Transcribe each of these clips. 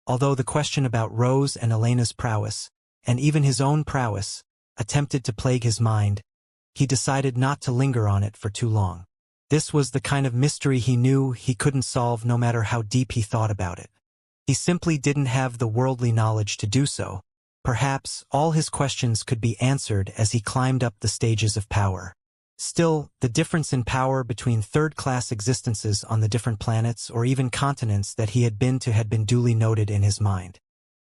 although the question about Rose and Elena's prowess, and even his own prowess, attempted to plague his mind, he decided not to linger on it for too long. This was the kind of mystery he knew he couldn't solve no matter how deep he thought about it. He simply didn't have the worldly knowledge to do so. Perhaps all his questions could be answered as he climbed up the stages of power. Still, the difference in power between third-class existences on the different planets or even continents that he had been to had been duly noted in his mind.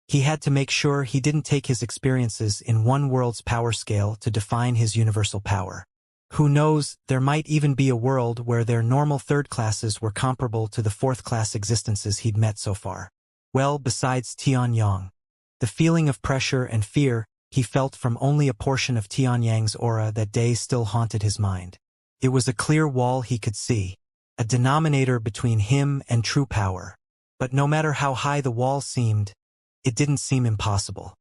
He had to make sure he didn't take his experiences in one world's power scale to define his universal power. Who knows, there might even be a world where their normal third classes were comparable to the fourth-class existences he'd met so far. Well, besides Tianyang, the feeling of pressure and fear he felt from only a portion of Tianyang's aura that day still haunted his mind. It was a clear wall he could see, a denominator between him and true power. But no matter how high the wall seemed, it didn't seem impossible.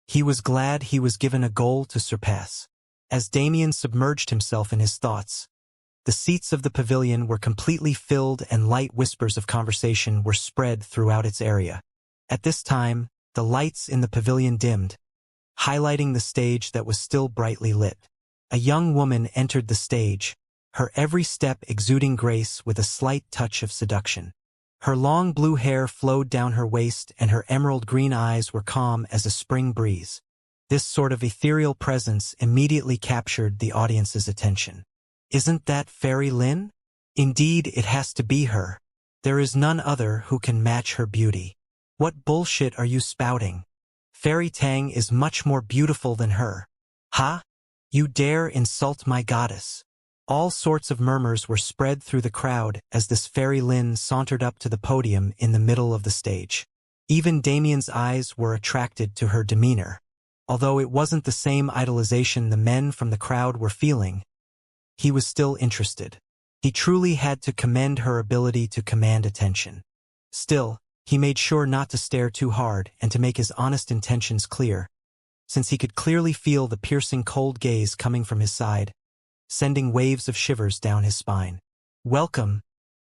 He was glad he was given a goal to surpass. As Damien submerged himself in his thoughts, the seats of the pavilion were completely filled and light whispers of conversation were spread throughout its area. At this time, the lights in the pavilion dimmed, highlighting the stage that was still brightly lit. A young woman entered the stage, her every step exuding grace with a slight touch of seduction. Her long blue hair flowed down her waist and her emerald green eyes were calm as a spring breeze. This sort of ethereal presence immediately captured the audience's attention. Isn't that Fairy Lin? Indeed, it has to be her. There is none other who can match her beauty. What bullshit are you spouting? Fairy Tang is much more beautiful than her. Ha? You dare insult my goddess. All sorts of murmurs were spread through the crowd as this Fairy Lin sauntered up to the podium in the middle of the stage. Even Damien's eyes were attracted to her demeanor. Although it wasn't the same idolization the men from the crowd were feeling, he was still interested. He truly had to commend her ability to command attention. Still, he made sure not to stare too hard and to make his honest intentions clear, since he could clearly feel the piercing cold gaze coming from his side, sending waves of shivers down his spine. Welcome,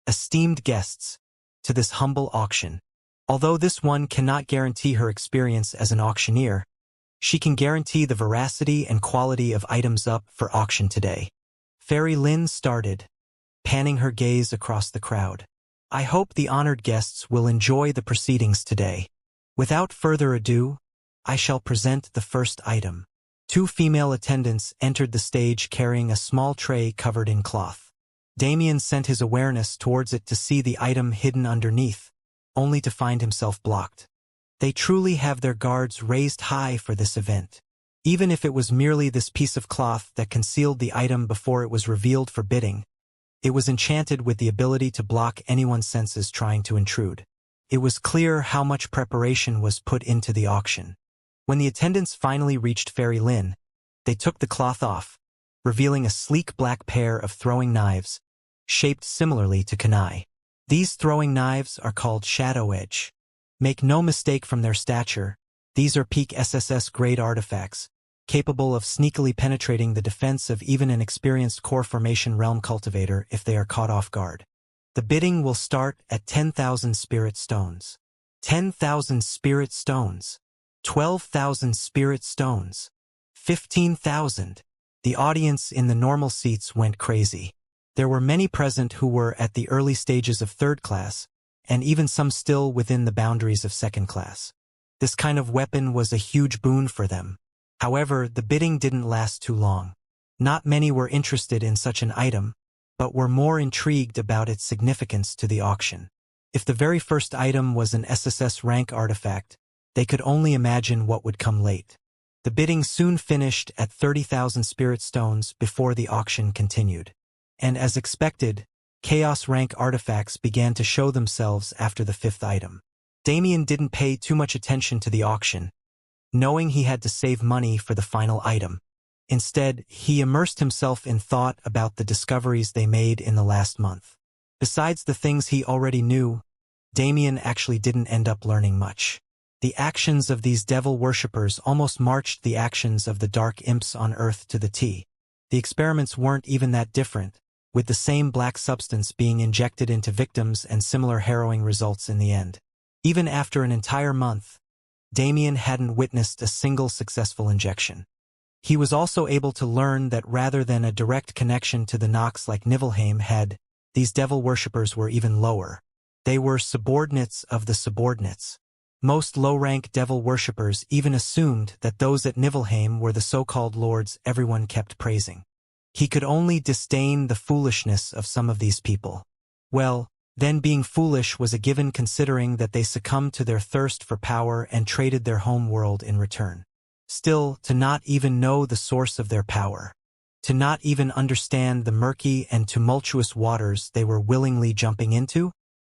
esteemed guests, to this humble auction. Although this one cannot guarantee her experience as an auctioneer, she can guarantee the veracity and quality of items up for auction today. Fairy Lin started, panning her gaze across the crowd. I hope the honored guests will enjoy the proceedings today. Without further ado, I shall present the first item. Two female attendants entered the stage carrying a small tray covered in cloth. Damien sent his awareness towards it to see the item hidden underneath, only to find himself blocked. They truly have their guards raised high for this event. Even if it was merely this piece of cloth that concealed the item before it was revealed for bidding, it was enchanted with the ability to block anyone's senses trying to intrude. It was clear how much preparation was put into the auction. When the attendants finally reached Fairy Lin, they took the cloth off, revealing a sleek black pair of throwing knives, shaped similarly to kunai. These throwing knives are called Shadow Edge. Make no mistake from their stature, these are peak SSS-grade artifacts, capable of sneakily penetrating the defense of even an experienced core formation realm cultivator if they are caught off guard. The bidding will start at 10,000 spirit stones. 10,000 spirit stones. 12,000 spirit stones. 15,000. The audience in the normal seats went crazy. There were many present who were at the early stages of third class, and even some still within the boundaries of second class. This kind of weapon was a huge boon for them. However, the bidding didn't last too long. Not many were interested in such an item, but were more intrigued about its significance to the auction. If the very first item was an SSS rank artifact, they could only imagine what would come late. The bidding soon finished at 30,000 spirit stones before the auction continued. And as expected, chaos rank artifacts began to show themselves after the fifth item. Damien didn't pay too much attention to the auction, knowing he had to save money for the final item. Instead, he immersed himself in thought about the discoveries they made in the last month. Besides the things he already knew, Damien actually didn't end up learning much. The actions of these devil worshippers almost marched the actions of the dark imps on Earth to the T. The experiments weren't even that different, with the same black substance being injected into victims and similar harrowing results in the end. Even after an entire month, Damien hadn't witnessed a single successful injection. He was also able to learn that rather than a direct connection to the Nox like Niflheim had, these devil worshippers were even lower. They were subordinates of the subordinates. Most low-rank devil worshippers even assumed that those at Niflheim were the so-called lords everyone kept praising. He could only disdain the foolishness of some of these people. Well, then being foolish was a given considering that they succumbed to their thirst for power and traded their home world in return. Still, to not even know the source of their power, to not even understand the murky and tumultuous waters they were willingly jumping into,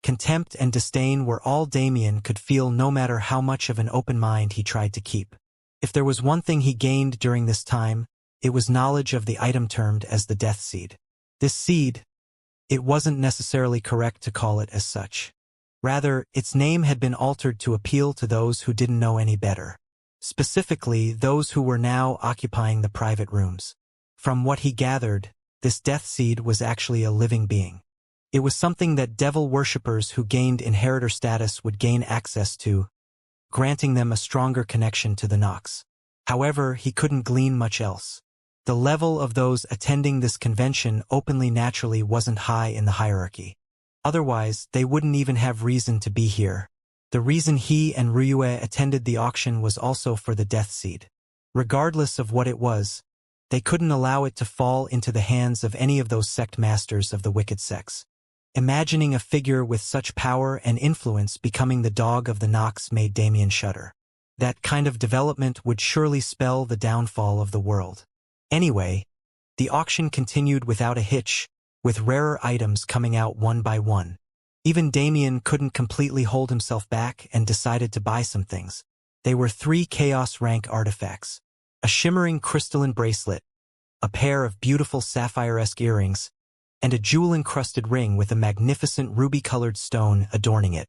contempt and disdain were all Damien could feel no matter how much of an open mind he tried to keep. If there was one thing he gained during this time, it was knowledge of the item termed as the Death Seed. This seed, it wasn't necessarily correct to call it as such. Rather, its name had been altered to appeal to those who didn't know any better. Specifically, those who were now occupying the private rooms. From what he gathered, this Death Seed was actually a living being. It was something that devil worshippers who gained inheritor status would gain access to, granting them a stronger connection to the Nox. However, he couldn't glean much else. The level of those attending this convention openly naturally wasn't high in the hierarchy. Otherwise, they wouldn't even have reason to be here. The reason he and Ryue attended the auction was also for the Death Seed. Regardless of what it was, they couldn't allow it to fall into the hands of any of those sect masters of the wicked sects. Imagining a figure with such power and influence becoming the dog of the Nox made Damien shudder. That kind of development would surely spell the downfall of the world. Anyway, the auction continued without a hitch, with rarer items coming out one by one. Even Damien couldn't completely hold himself back and decided to buy some things. They were 3 Chaos rank artifacts: a shimmering crystalline bracelet, a pair of beautiful sapphire-esque earrings, and a jewel-encrusted ring with a magnificent ruby-colored stone adorning it.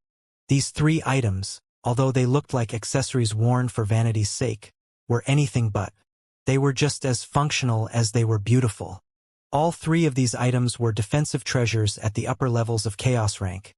These 3 items, although they looked like accessories worn for vanity's sake, were anything but. They were just as functional as they were beautiful. All 3 of these items were defensive treasures at the upper levels of Chaos rank,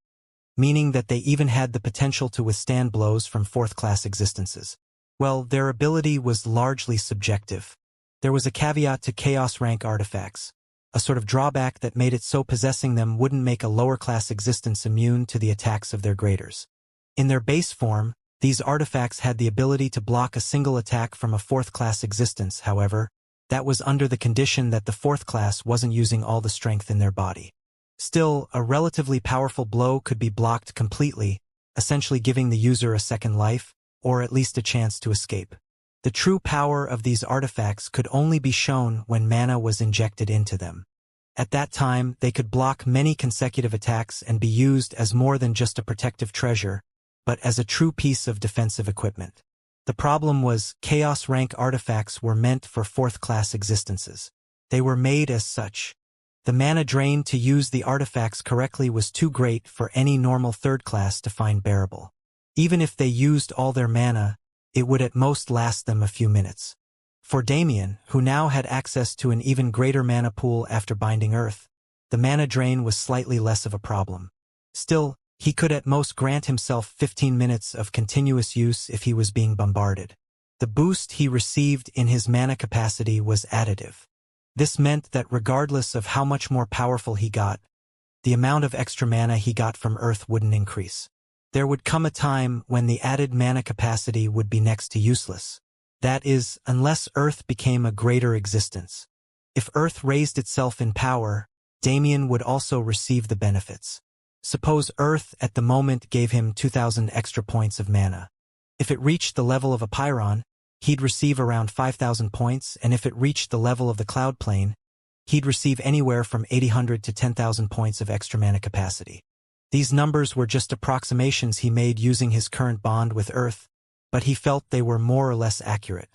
meaning that they even had the potential to withstand blows from 4th-class existences. Well, their ability was largely subjective. There was a caveat to Chaos rank artifacts, a sort of drawback that made it so possessing them wouldn't make a lower-class existence immune to the attacks of their graders. In their base form, these artifacts had the ability to block a single attack from a 4th-class existence. However, that was under the condition that the 4th class wasn't using all the strength in their body. Still, a relatively powerful blow could be blocked completely, essentially giving the user a second life, or at least a chance to escape. The true power of these artifacts could only be shown when mana was injected into them. At that time, they could block many consecutive attacks and be used as more than just a protective treasure, but as a true piece of defensive equipment. The problem was, Chaos rank artifacts were meant for 4th-class existences. They were made as such. The mana drain to use the artifacts correctly was too great for any normal 3rd class to find bearable. Even if they used all their mana, it would at most last them a few minutes. For Damien, who now had access to an even greater mana pool after binding Earth, the mana drain was slightly less of a problem. Still, he could at most grant himself 15 minutes of continuous use if he was being bombarded. The boost he received in his mana capacity was additive. This meant that regardless of how much more powerful he got, the amount of extra mana he got from Earth wouldn't increase. There would come a time when the added mana capacity would be next to useless. That is, unless Earth became a greater existence. If Earth raised itself in power, Damien would also receive the benefits. Suppose Earth at the moment gave him 2,000 extra points of mana. If it reached the level of a Pyron, he'd receive around 5,000 points, and if it reached the level of the Cloud Plane, he'd receive anywhere from 800 to 10,000 points of extra mana capacity. These numbers were just approximations he made using his current bond with Earth, but he felt they were more or less accurate.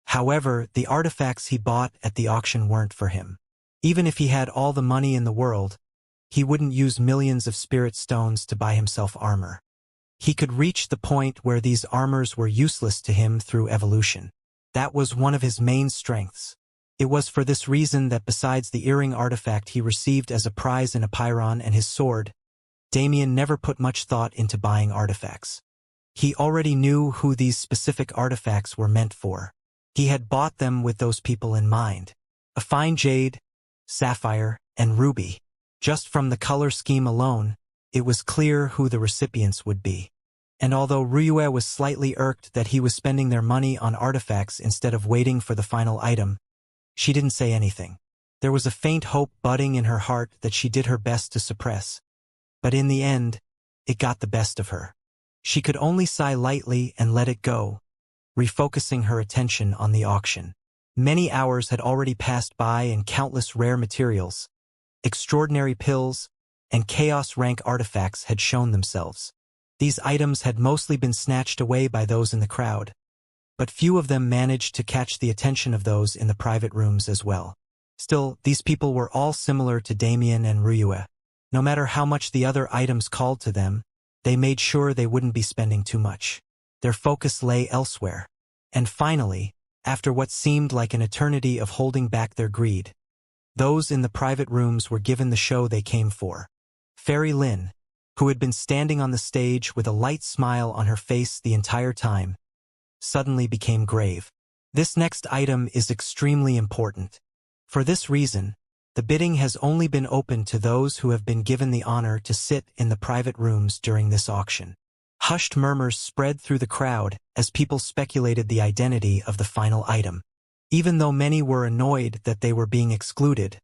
However, the artifacts he bought at the auction weren't for him. Even if he had all the money in the world, he wouldn't use millions of spirit stones to buy himself armor. He could reach the point where these armors were useless to him through evolution. That was one of his main strengths. It was for this reason that besides the earring artifact he received as a prize in a Pyron and his sword, Damien never put much thought into buying artifacts. He already knew who these specific artifacts were meant for. He had bought them with those people in mind. A fine jade, sapphire, and ruby. Just from the color scheme alone, it was clear who the recipients would be. And although Ryue was slightly irked that he was spending their money on artifacts instead of waiting for the final item, she didn't say anything. There was a faint hope budding in her heart that she did her best to suppress. But in the end, it got the best of her. She could only sigh lightly and let it go, refocusing her attention on the auction. Many hours had already passed by and countless rare materials, extraordinary pills, and chaos rank artifacts had shown themselves. These items had mostly been snatched away by those in the crowd, but few of them managed to catch the attention of those in the private rooms as well. Still, these people were all similar to Damien and Ryue. No matter how much the other items called to them, they made sure they wouldn't be spending too much. Their focus lay elsewhere. And finally, after what seemed like an eternity of holding back their greed, those in the private rooms were given the show they came for. Fairy Lin, who had been standing on the stage with a light smile on her face the entire time, suddenly became grave. This next item is extremely important. For this reason, the bidding has only been open to those who have been given the honor to sit in the private rooms during this auction. Hushed murmurs spread through the crowd as people speculated the identity of the final item. Even though many were annoyed that they were being excluded,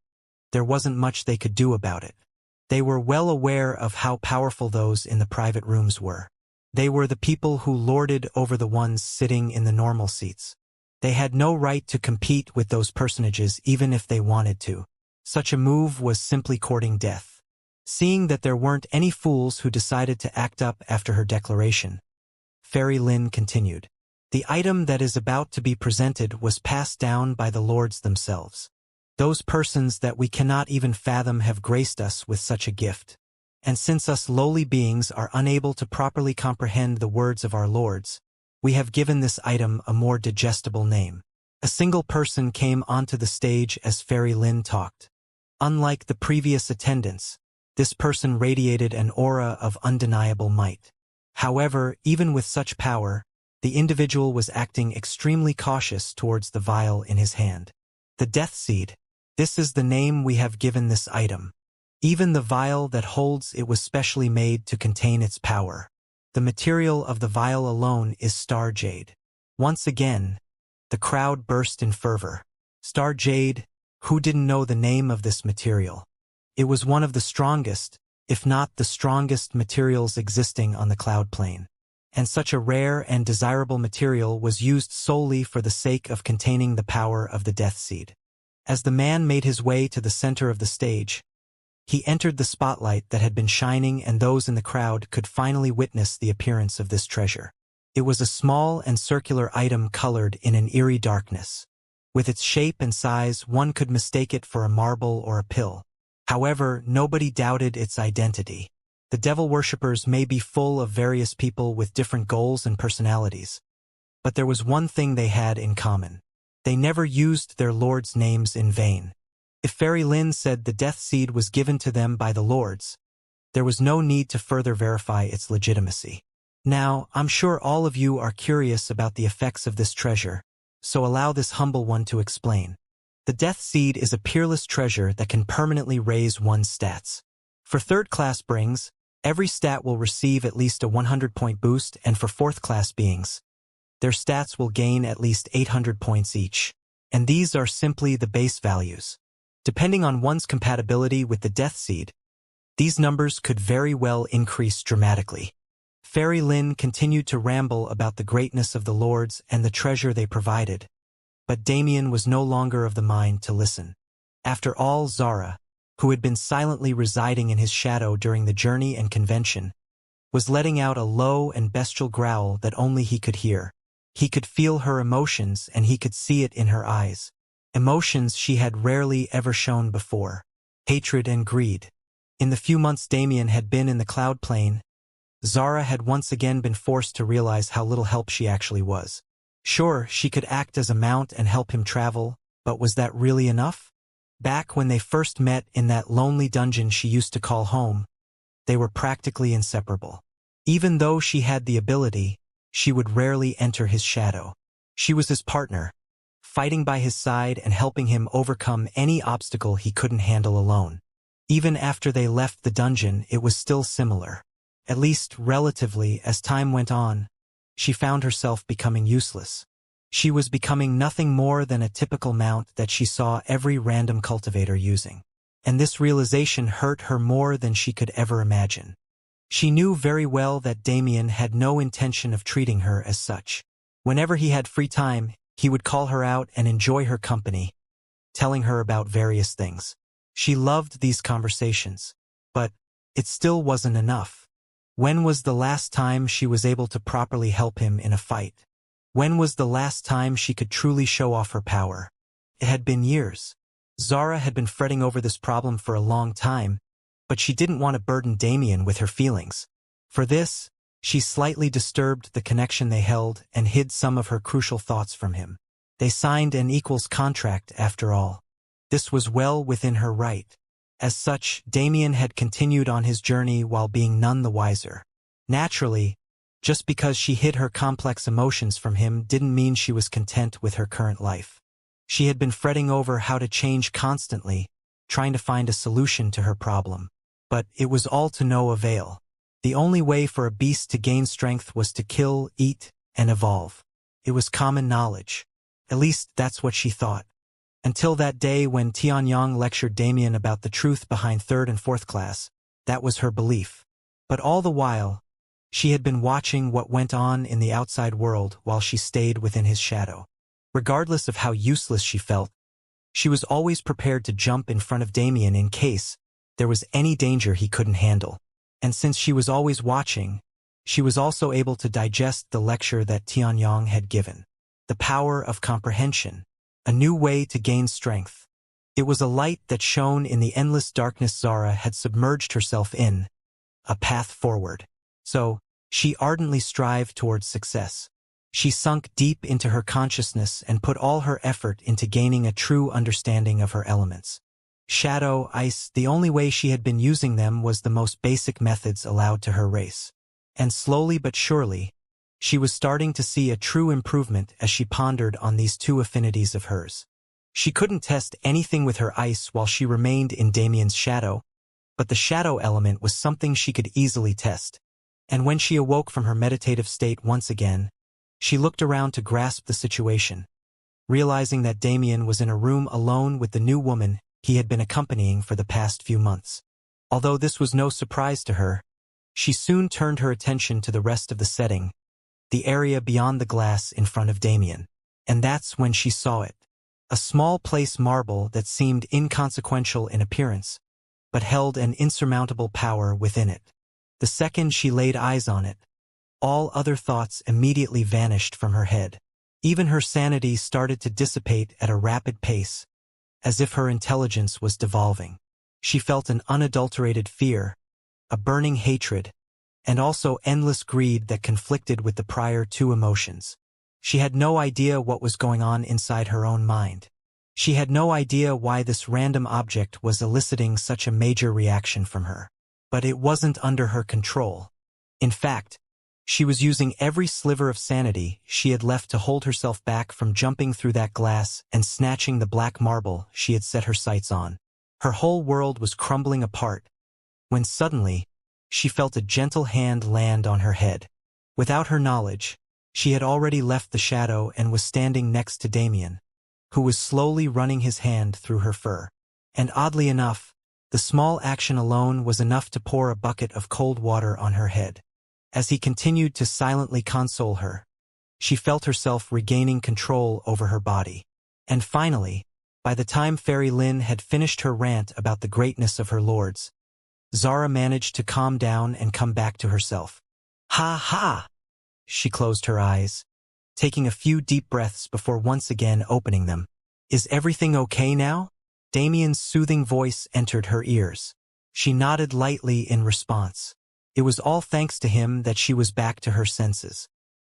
there wasn't much they could do about it. They were well aware of how powerful those in the private rooms were. They were the people who lorded over the ones sitting in the normal seats. They had no right to compete with those personages even if they wanted to. Such a move was simply courting death. Seeing that there weren't any fools who decided to act up after her declaration, Fairy Lin continued. The item that is about to be presented was passed down by the lords themselves. Those persons that we cannot even fathom have graced us with such a gift. And since us lowly beings are unable to properly comprehend the words of our lords, we have given this item a more digestible name. A single person came onto the stage as Fairy Lin talked. Unlike the previous attendants, this person radiated an aura of undeniable might. However, even with such power, the individual was acting extremely cautious towards the vial in his hand. The Death Seed. This is the name we have given this item. Even the vial that holds it was specially made to contain its power. The material of the vial alone is star jade. Once again, the crowd burst in fervor. Star jade, who didn't know the name of this material? It was one of the strongest, if not the strongest materials existing on the cloud plane. And such a rare and desirable material was used solely for the sake of containing the power of the Death Seed. As the man made his way to the center of the stage, he entered the spotlight that had been shining, and those in the crowd could finally witness the appearance of this treasure. It was a small and circular item colored in an eerie darkness. With its shape and size, one could mistake it for a marble or a pill. However, nobody doubted its identity. The devil worshippers may be full of various people with different goals and personalities, but there was one thing they had in common. They never used their lords' names in vain. If Fairy Lin said the Death Seed was given to them by the lords, there was no need to further verify its legitimacy. Now, I'm sure all of you are curious about the effects of this treasure, so allow this humble one to explain. The Death Seed is a peerless treasure that can permanently raise one's stats. For third-class beings, every stat will receive at least a 100-point boost, and for fourth-class beings, their stats will gain at least 800 points each. And these are simply the base values. Depending on one's compatibility with the Death Seed, these numbers could very well increase dramatically. Fairy Lin continued to ramble about the greatness of the lords and the treasure they provided, but Damien was no longer of the mind to listen. After all, Zara, who had been silently residing in his shadow during the journey and convention, was letting out a low and bestial growl that only he could hear. He could feel her emotions, and he could see it in her eyes. Emotions she had rarely ever shown before. Hatred and greed. In the few months Damien had been in the cloud plane, Zara had once again been forced to realize how little help she actually was. Sure, she could act as a mount and help him travel, but was that really enough? Back when they first met in that lonely dungeon she used to call home, they were practically inseparable. Even though she had the ability, she would rarely enter his shadow. She was his partner, fighting by his side and helping him overcome any obstacle he couldn't handle alone. Even after they left the dungeon, it was still similar. At least relatively, as time went on, she found herself becoming useless. She was becoming nothing more than a typical mount that she saw every random cultivator using. And this realization hurt her more than she could ever imagine. She knew very well that Damien had no intention of treating her as such. Whenever he had free time, he would call her out and enjoy her company, telling her about various things. She loved these conversations, but it still wasn't enough. When was the last time she was able to properly help him in a fight? When was the last time she could truly show off her power? It had been years. Zara had been fretting over this problem for a long time, but she didn't want to burden Damien with her feelings. For this, she slightly disturbed the connection they held and hid some of her crucial thoughts from him. They signed an equals contract after all. This was well within her right. As such, Damien had continued on his journey while being none the wiser. Naturally, just because she hid her complex emotions from him didn't mean she was content with her current life. She had been fretting over how to change constantly, trying to find a solution to her problem. But it was all to no avail. The only way for a beast to gain strength was to kill, eat, and evolve. It was common knowledge. At least that's what she thought. Until that day when Tianyang lectured Damien about the truth behind third and fourth class, that was her belief. But all the while, she had been watching what went on in the outside world while she stayed within his shadow. Regardless of how useless she felt, she was always prepared to jump in front of Damien in case there was any danger he couldn't handle. And since she was always watching, she was also able to digest the lecture that Tianyang had given. The power of comprehension. A new way to gain strength. It was a light that shone in the endless darkness Zara had submerged herself in. A path forward. So, she ardently strived towards success. She sunk deep into her consciousness and put all her effort into gaining a true understanding of her elements. Shadow, ice, the only way she had been using them was the most basic methods allowed to her race. And slowly but surely, she was starting to see a true improvement as she pondered on these two affinities of hers. She couldn't test anything with her ice while she remained in Damien's shadow, but the shadow element was something she could easily test. And when she awoke from her meditative state once again, she looked around to grasp the situation, realizing that Damien was in a room alone with the new woman he had been accompanying for the past few months. Although this was no surprise to her, she soon turned her attention to the rest of the setting, the area beyond the glass in front of Damien. And that's when she saw it. A small place marble that seemed inconsequential in appearance, but held an insurmountable power within it. The second she laid eyes on it, all other thoughts immediately vanished from her head. Even her sanity started to dissipate at a rapid pace, as if her intelligence was devolving. She felt an unadulterated fear, a burning hatred, and also endless greed that conflicted with the prior two emotions. She had no idea what was going on inside her own mind. She had no idea why this random object was eliciting such a major reaction from her. But it wasn't under her control. In fact, she was using every sliver of sanity she had left to hold herself back from jumping through that glass and snatching the black marble she had set her sights on. Her whole world was crumbling apart, when suddenly, she felt a gentle hand land on her head. Without her knowledge, she had already left the shadow and was standing next to Damien, who was slowly running his hand through her fur. And oddly enough, the small action alone was enough to pour a bucket of cold water on her head. As he continued to silently console her, she felt herself regaining control over her body. And finally, by the time Fairy Lin had finished her rant about the greatness of her lords, Zara managed to calm down and come back to herself. Ha ha! She closed her eyes, taking a few deep breaths before once again opening them. Is everything okay now? Damien's soothing voice entered her ears. She nodded lightly in response. It was all thanks to him that she was back to her senses.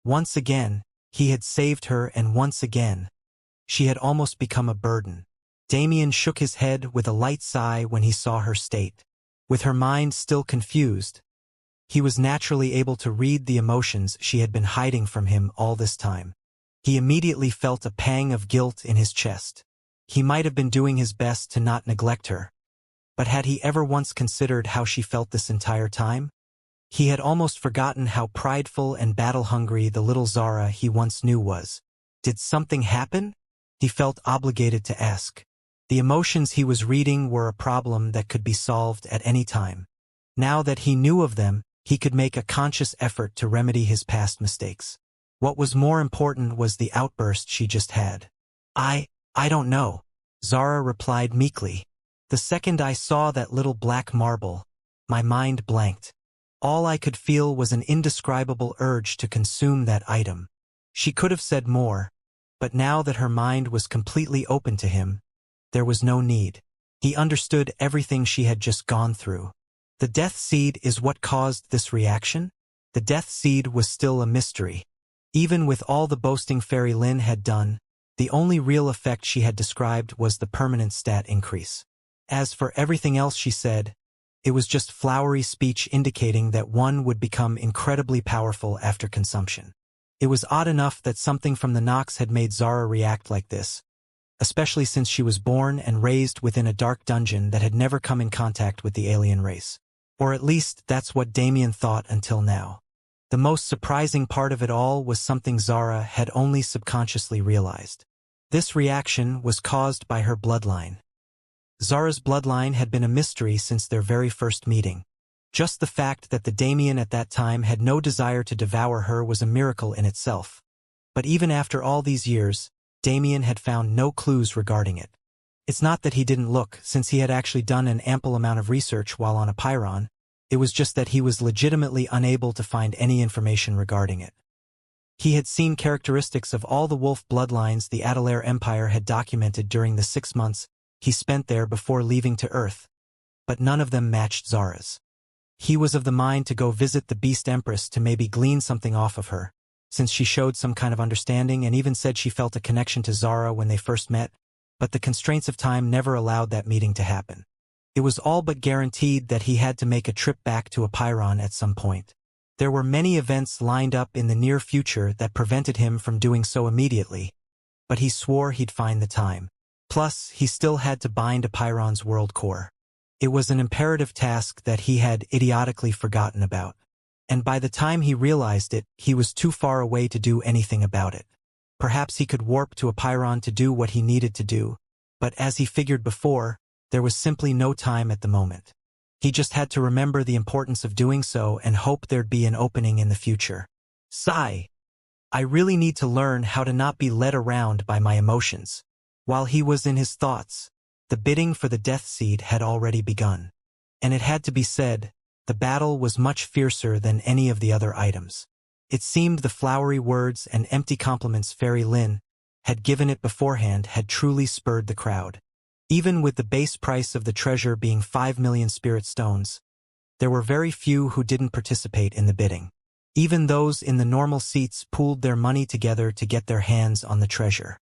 Once again, he had saved her, and once again, she had almost become a burden. Damien shook his head with a light sigh when he saw her state. With her mind still confused, He was naturally able to read the emotions she had been hiding from him all this time. He immediately felt a pang of guilt in his chest. He might have been doing his best to not neglect her. But had he ever once considered how she felt this entire time? He had almost forgotten how prideful and battle-hungry the little Zara he once knew was. Did something happen? He felt obligated to ask. The emotions he was reading were a problem that could be solved at any time. Now that he knew of them, he could make a conscious effort to remedy his past mistakes. What was more important was the outburst she just had. I don't know, Zara replied meekly. The second I saw that little black marble, my mind blanked. All I could feel was an indescribable urge to consume that item. She could have said more, but now that her mind was completely open to him, there was no need. He understood everything she had just gone through. The death seed is what caused this reaction? The death seed was still a mystery. Even with all the boasting Fairy Lin had done, the only real effect she had described was the permanent stat increase. As for everything else she said, it was just flowery speech indicating that one would become incredibly powerful after consumption. It was odd enough that something from the Nox had made Zara react like this, especially since she was born and raised within a dark dungeon that had never come in contact with the alien race. Or at least that's what Damien thought until now. The most surprising part of it all was something Zara had only subconsciously realized. This reaction was caused by her bloodline. Zara's bloodline had been a mystery since their very first meeting. Just the fact that the Damien at that time had no desire to devour her was a miracle in itself. But even after all these years, Damien had found no clues regarding it. It's not that he didn't look, since he had actually done an ample amount of research while on a Pyron. It was just that he was legitimately unable to find any information regarding it. He had seen characteristics of all the wolf bloodlines the Adelaire Empire had documented during the 6 months he spent there before leaving to Earth, but none of them matched Zara's. He was of the mind to go visit the Beast Empress to maybe glean something off of her, since she showed some kind of understanding and even said she felt a connection to Zara when they first met, but the constraints of time never allowed that meeting to happen. It was all but guaranteed that he had to make a trip back to Apeiron at some point. There were many events lined up in the near future that prevented him from doing so immediately, but he swore he'd find the time. Plus, he still had to bind Apeiron's world core. It was an imperative task that he had idiotically forgotten about. And by the time he realized it, he was too far away to do anything about it. Perhaps he could warp to Apeiron to do what he needed to do, but as he figured before, there was simply no time at the moment. He just had to remember the importance of doing so and hope there'd be an opening in the future. Sigh. I really need to learn how to not be led around by my emotions. While he was in his thoughts, the bidding for the death seed had already begun. And it had to be said, the battle was much fiercer than any of the other items. It seemed the flowery words and empty compliments Fairy Lin had given it beforehand had truly spurred the crowd. Even with the base price of the treasure being 5 million spirit stones, there were very few who didn't participate in the bidding. Even those in the normal seats pooled their money together to get their hands on the treasure.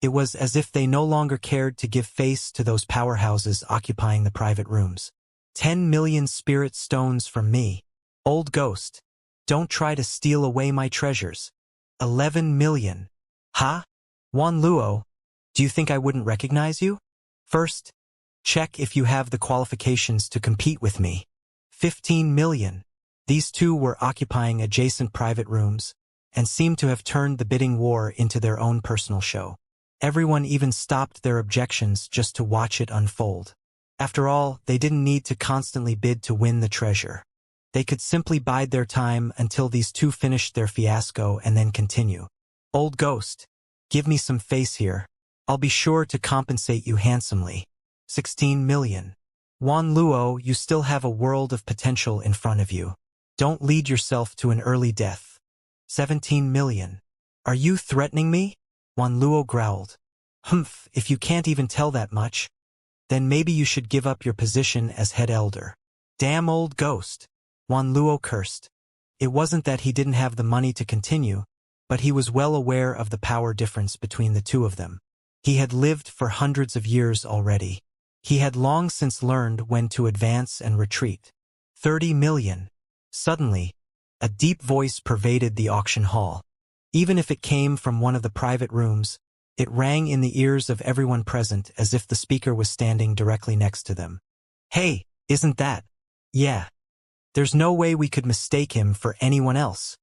It was as if they no longer cared to give face to those powerhouses occupying the private rooms. 10 million spirit stones from me. Old ghost. Don't try to steal away my treasures. 11 million. Ha? Wan Luo, do you think I wouldn't recognize you? First, check if you have the qualifications to compete with me. 15 million. These two were occupying adjacent private rooms, and seemed to have turned the bidding war into their own personal show. Everyone even stopped their objections just to watch it unfold. After all, they didn't need to constantly bid to win the treasure. They could simply bide their time until these two finished their fiasco and then continue. Old ghost, give me some face here. I'll be sure to compensate you handsomely. 16 million. Wan Luo, you still have a world of potential in front of you. Don't lead yourself to an early death. 17 million. Are you threatening me? Wan Luo growled. Humph, if you can't even tell that much, then maybe you should give up your position as head elder. Damn old ghost. Wan Luo cursed. It wasn't that he didn't have the money to continue, but he was well aware of the power difference between the two of them. He had lived for hundreds of years already. He had long since learned when to advance and retreat. 30 million. Suddenly, a deep voice pervaded the auction hall. Even if it came from one of the private rooms, it rang in the ears of everyone present as if the speaker was standing directly next to them. "Hey, isn't that? Yeah. There's no way we could mistake him for anyone else.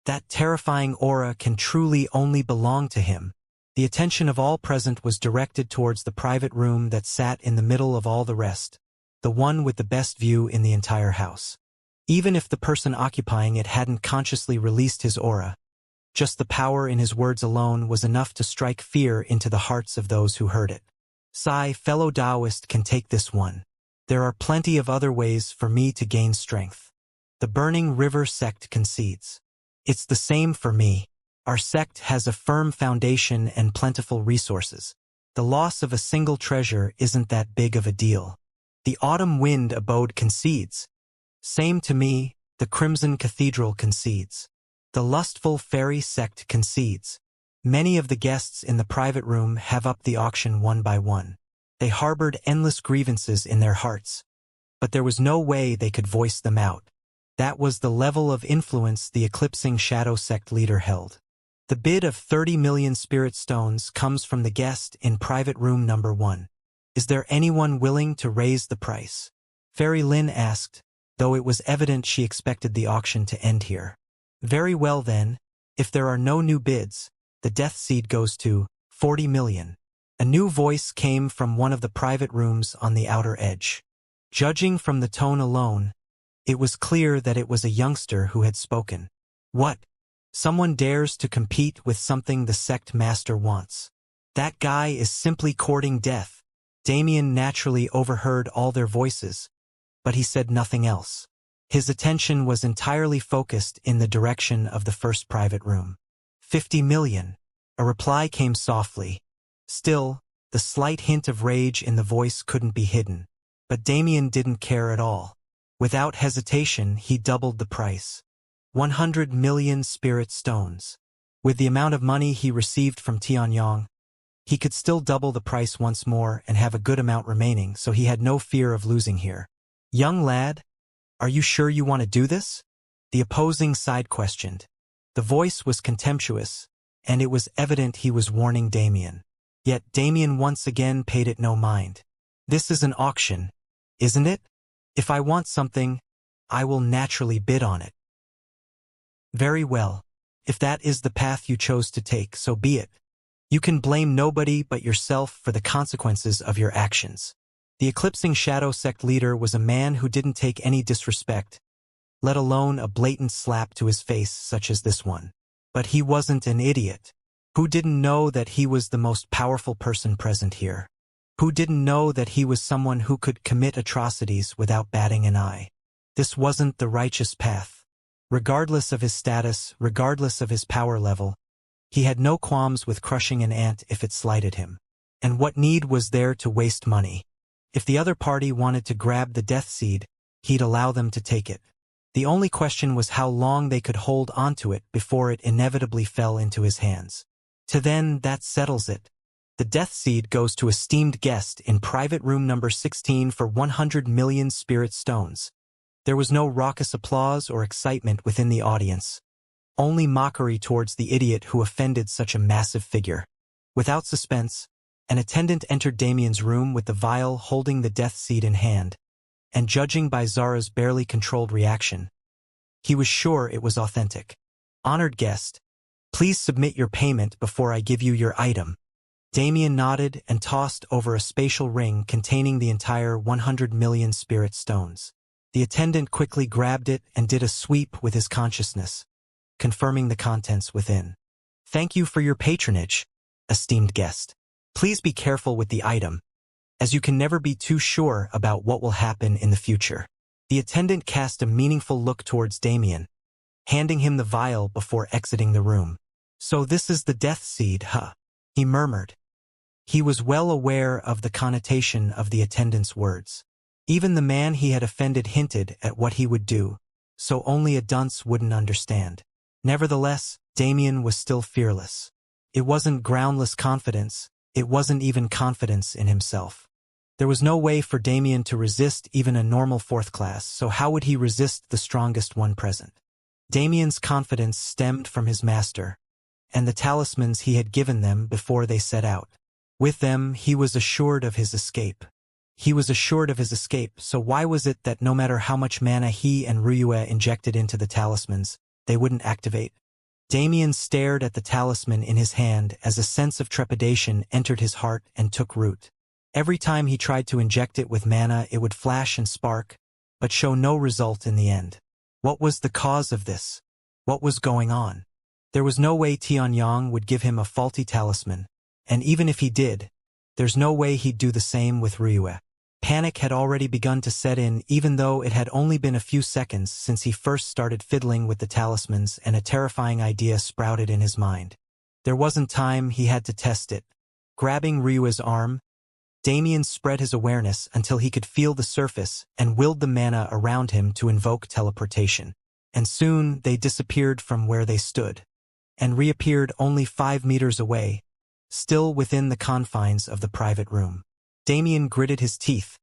That terrifying aura can truly only belong to him." The attention of all present was directed towards the private room that sat in the middle of all the rest, the one with the best view in the entire house. Even if the person occupying it hadn't consciously released his aura, just the power in his words alone was enough to strike fear into the hearts of those who heard it. Fellow Taoist can take this one. There are plenty of other ways for me to gain strength. The Burning River sect concedes. It's the same for me. Our sect has a firm foundation and plentiful resources. The loss of a single treasure isn't that big of a deal. The Autumn Wind Abode concedes. Same to me. The Crimson Cathedral concedes. The Lustful Fairy sect concedes. Many of the guests in the private room have upped the auction one by one. They harbored endless grievances in their hearts, but there was no way they could voice them out. That was the level of influence the Eclipsing Shadow sect leader held. The bid of 30 million spirit stones comes from the guest in private room number 1. Is there anyone willing to raise the price? Fairy Lin asked, though it was evident she expected the auction to end here. Very well then, if there are no new bids, the death seed goes to 40 million. A new voice came from one of the private rooms on the outer edge. Judging from the tone alone, it was clear that it was a youngster who had spoken. What? Someone dares to compete with something the sect master wants. That guy is simply courting death. Damien naturally overheard all their voices, but he said nothing else. His attention was entirely focused in the direction of the first private room. 50 million. A reply came softly. Still, the slight hint of rage in the voice couldn't be hidden. But Damien didn't care at all. Without hesitation, he doubled the price. 100 million spirit stones. With the amount of money he received from Tianyang, he could still double the price once more and have a good amount remaining, so he had no fear of losing here. Young lad, are you sure you want to do this? The opposing side questioned. The voice was contemptuous, and it was evident he was warning Damien. Yet Damien once again paid it no mind. This is an auction, isn't it? If I want something, I will naturally bid on it. Very well. If that is the path you chose to take, so be it. You can blame nobody but yourself for the consequences of your actions. The Eclipsing Shadow sect leader was a man who didn't take any disrespect, let alone a blatant slap to his face such as this one. But he wasn't an idiot. Who didn't know that he was the most powerful person present here? Who didn't know that he was someone who could commit atrocities without batting an eye? This wasn't the righteous path. Regardless of his status, regardless of his power level, he had no qualms with crushing an ant if it slighted him. And what need was there to waste money? If the other party wanted to grab the death seed, he'd allow them to take it. The only question was how long they could hold onto it before it inevitably fell into his hands. To then, that settles it. The death seed goes to esteemed guest in private room number 16 for 100 million spirit stones. There was no raucous applause or excitement within the audience, only mockery towards the idiot who offended such a massive figure. Without suspense, an attendant entered Damien's room with the vial holding the death seed in hand, and judging by Zara's barely controlled reaction, he was sure it was authentic. Honored guest, please submit your payment before I give you your item. Damien nodded and tossed over a spatial ring containing the entire 100 million spirit stones. The attendant quickly grabbed it and did a sweep with his consciousness, confirming the contents within. Thank you for your patronage, esteemed guest. Please be careful with the item, as you can never be too sure about what will happen in the future. The attendant cast a meaningful look towards Damien, handing him the vial before exiting the room. So this is the death seed, huh? He murmured. He was well aware of the connotation of the attendant's words. Even the man he had offended hinted at what he would do, so only a dunce wouldn't understand. Nevertheless, Damien was still fearless. It wasn't groundless confidence, it wasn't even confidence in himself. There was no way for Damien to resist even a normal fourth class, so how would he resist the strongest one present? Damien's confidence stemmed from his master, and the talismans he had given them before they set out. With them, he was assured of his escape. So why was it that no matter how much mana he and Ruiyue injected into the talismans, they wouldn't activate? Damien stared at the talisman in his hand as a sense of trepidation entered his heart and took root. Every time he tried to inject it with mana, it would flash and spark, but show no result in the end. What was the cause of this? What was going on? There was no way Tianyang would give him a faulty talisman, and even if he did, there's no way he'd do the same with Ruiyue. Panic had already begun to set in, even though it had only been a few seconds since he first started fiddling with the talismans, and a terrifying idea sprouted in his mind. There wasn't time, he had to test it. Grabbing Ryue's arm, Damien spread his awareness until he could feel the surface and willed the mana around him to invoke teleportation. And soon they disappeared from where they stood, and reappeared only 5 meters away, still within the confines of the private room. Damien gritted his teeth,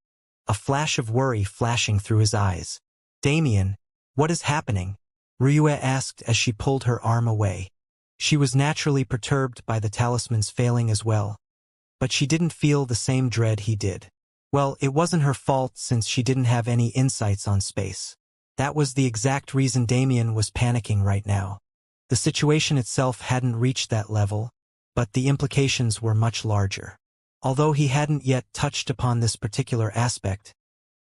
a flash of worry flashing through his eyes. "Damien, what is happening?" Ryue asked as she pulled her arm away. She was naturally perturbed by the talisman's failing as well, but she didn't feel the same dread he did. Well, it wasn't her fault since she didn't have any insights on space. That was the exact reason Damien was panicking right now. The situation itself hadn't reached that level, but the implications were much larger. Although he hadn't yet touched upon this particular aspect,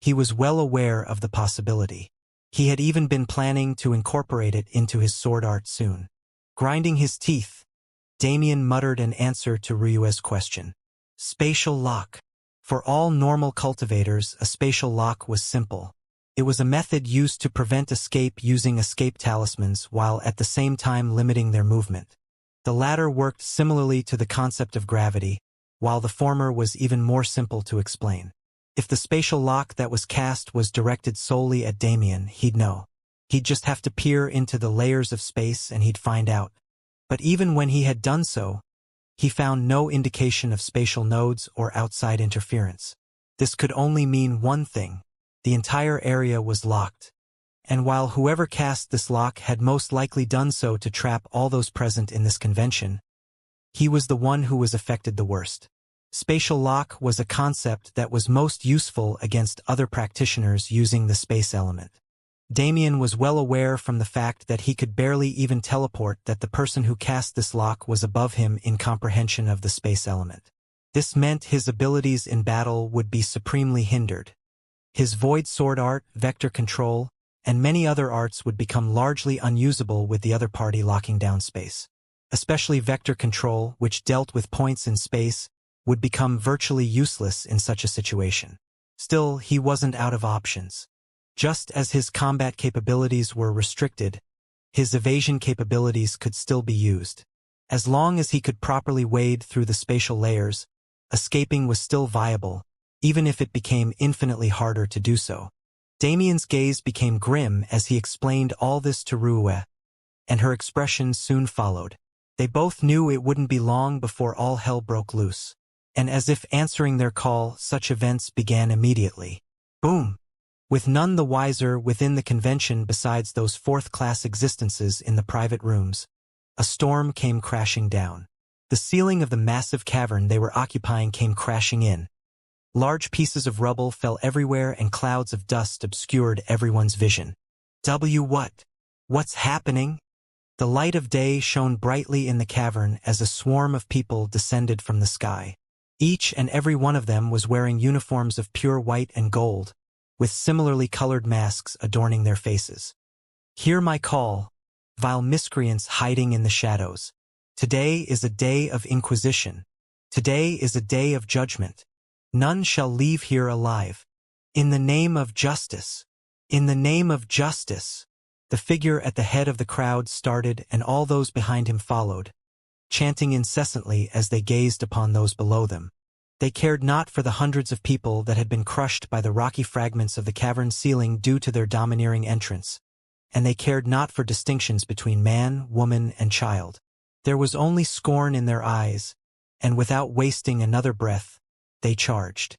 he was well aware of the possibility. He had even been planning to incorporate it into his sword art soon. Grinding his teeth, Damien muttered an answer to Ryue's question. Spatial lock. For all normal cultivators, a spatial lock was simple. It was a method used to prevent escape using escape talismans while at the same time limiting their movement. The latter worked similarly to the concept of gravity, while the former was even more simple to explain. If the spatial lock that was cast was directed solely at Damien, he'd know. He'd just have to peer into the layers of space and he'd find out. But even when he had done so, he found no indication of spatial nodes or outside interference. This could only mean one thing: the entire area was locked. And while whoever cast this lock had most likely done so to trap all those present in this convention, he was the one who was affected the worst. Spatial lock was a concept that was most useful against other practitioners using the space element. Damien was well aware from the fact that he could barely even teleport that the person who cast this lock was above him in comprehension of the space element. This meant his abilities in battle would be supremely hindered. His void sword art, vector control, and many other arts would become largely unusable with the other party locking down space. Especially vector control, which dealt with points in space, would become virtually useless in such a situation. Still, he wasn't out of options. Just as his combat capabilities were restricted, his evasion capabilities could still be used. As long as he could properly wade through the spatial layers, escaping was still viable, even if it became infinitely harder to do so. Damien's gaze became grim as he explained all this to Ruiyue, and her expression soon followed. They both knew it wouldn't be long before all hell broke loose. And as if answering their call, such events began immediately. Boom! With none the wiser within the convention besides those fourth-class existences in the private rooms, a storm came crashing down. The ceiling of the massive cavern they were occupying came crashing in. Large pieces of rubble fell everywhere and clouds of dust obscured everyone's vision. What's happening? The light of day shone brightly in the cavern as a swarm of people descended from the sky. Each and every one of them was wearing uniforms of pure white and gold, with similarly colored masks adorning their faces. Hear my call, vile miscreants hiding in the shadows. Today is a day of inquisition. Today is a day of judgment. None shall leave here alive. In the name of justice. In the name of justice. The figure at the head of the crowd started and all those behind him followed, chanting incessantly as they gazed upon those below them. They cared not for the hundreds of people that had been crushed by the rocky fragments of the cavern ceiling due to their domineering entrance, and they cared not for distinctions between man, woman, and child. There was only scorn in their eyes, and without wasting another breath, they charged.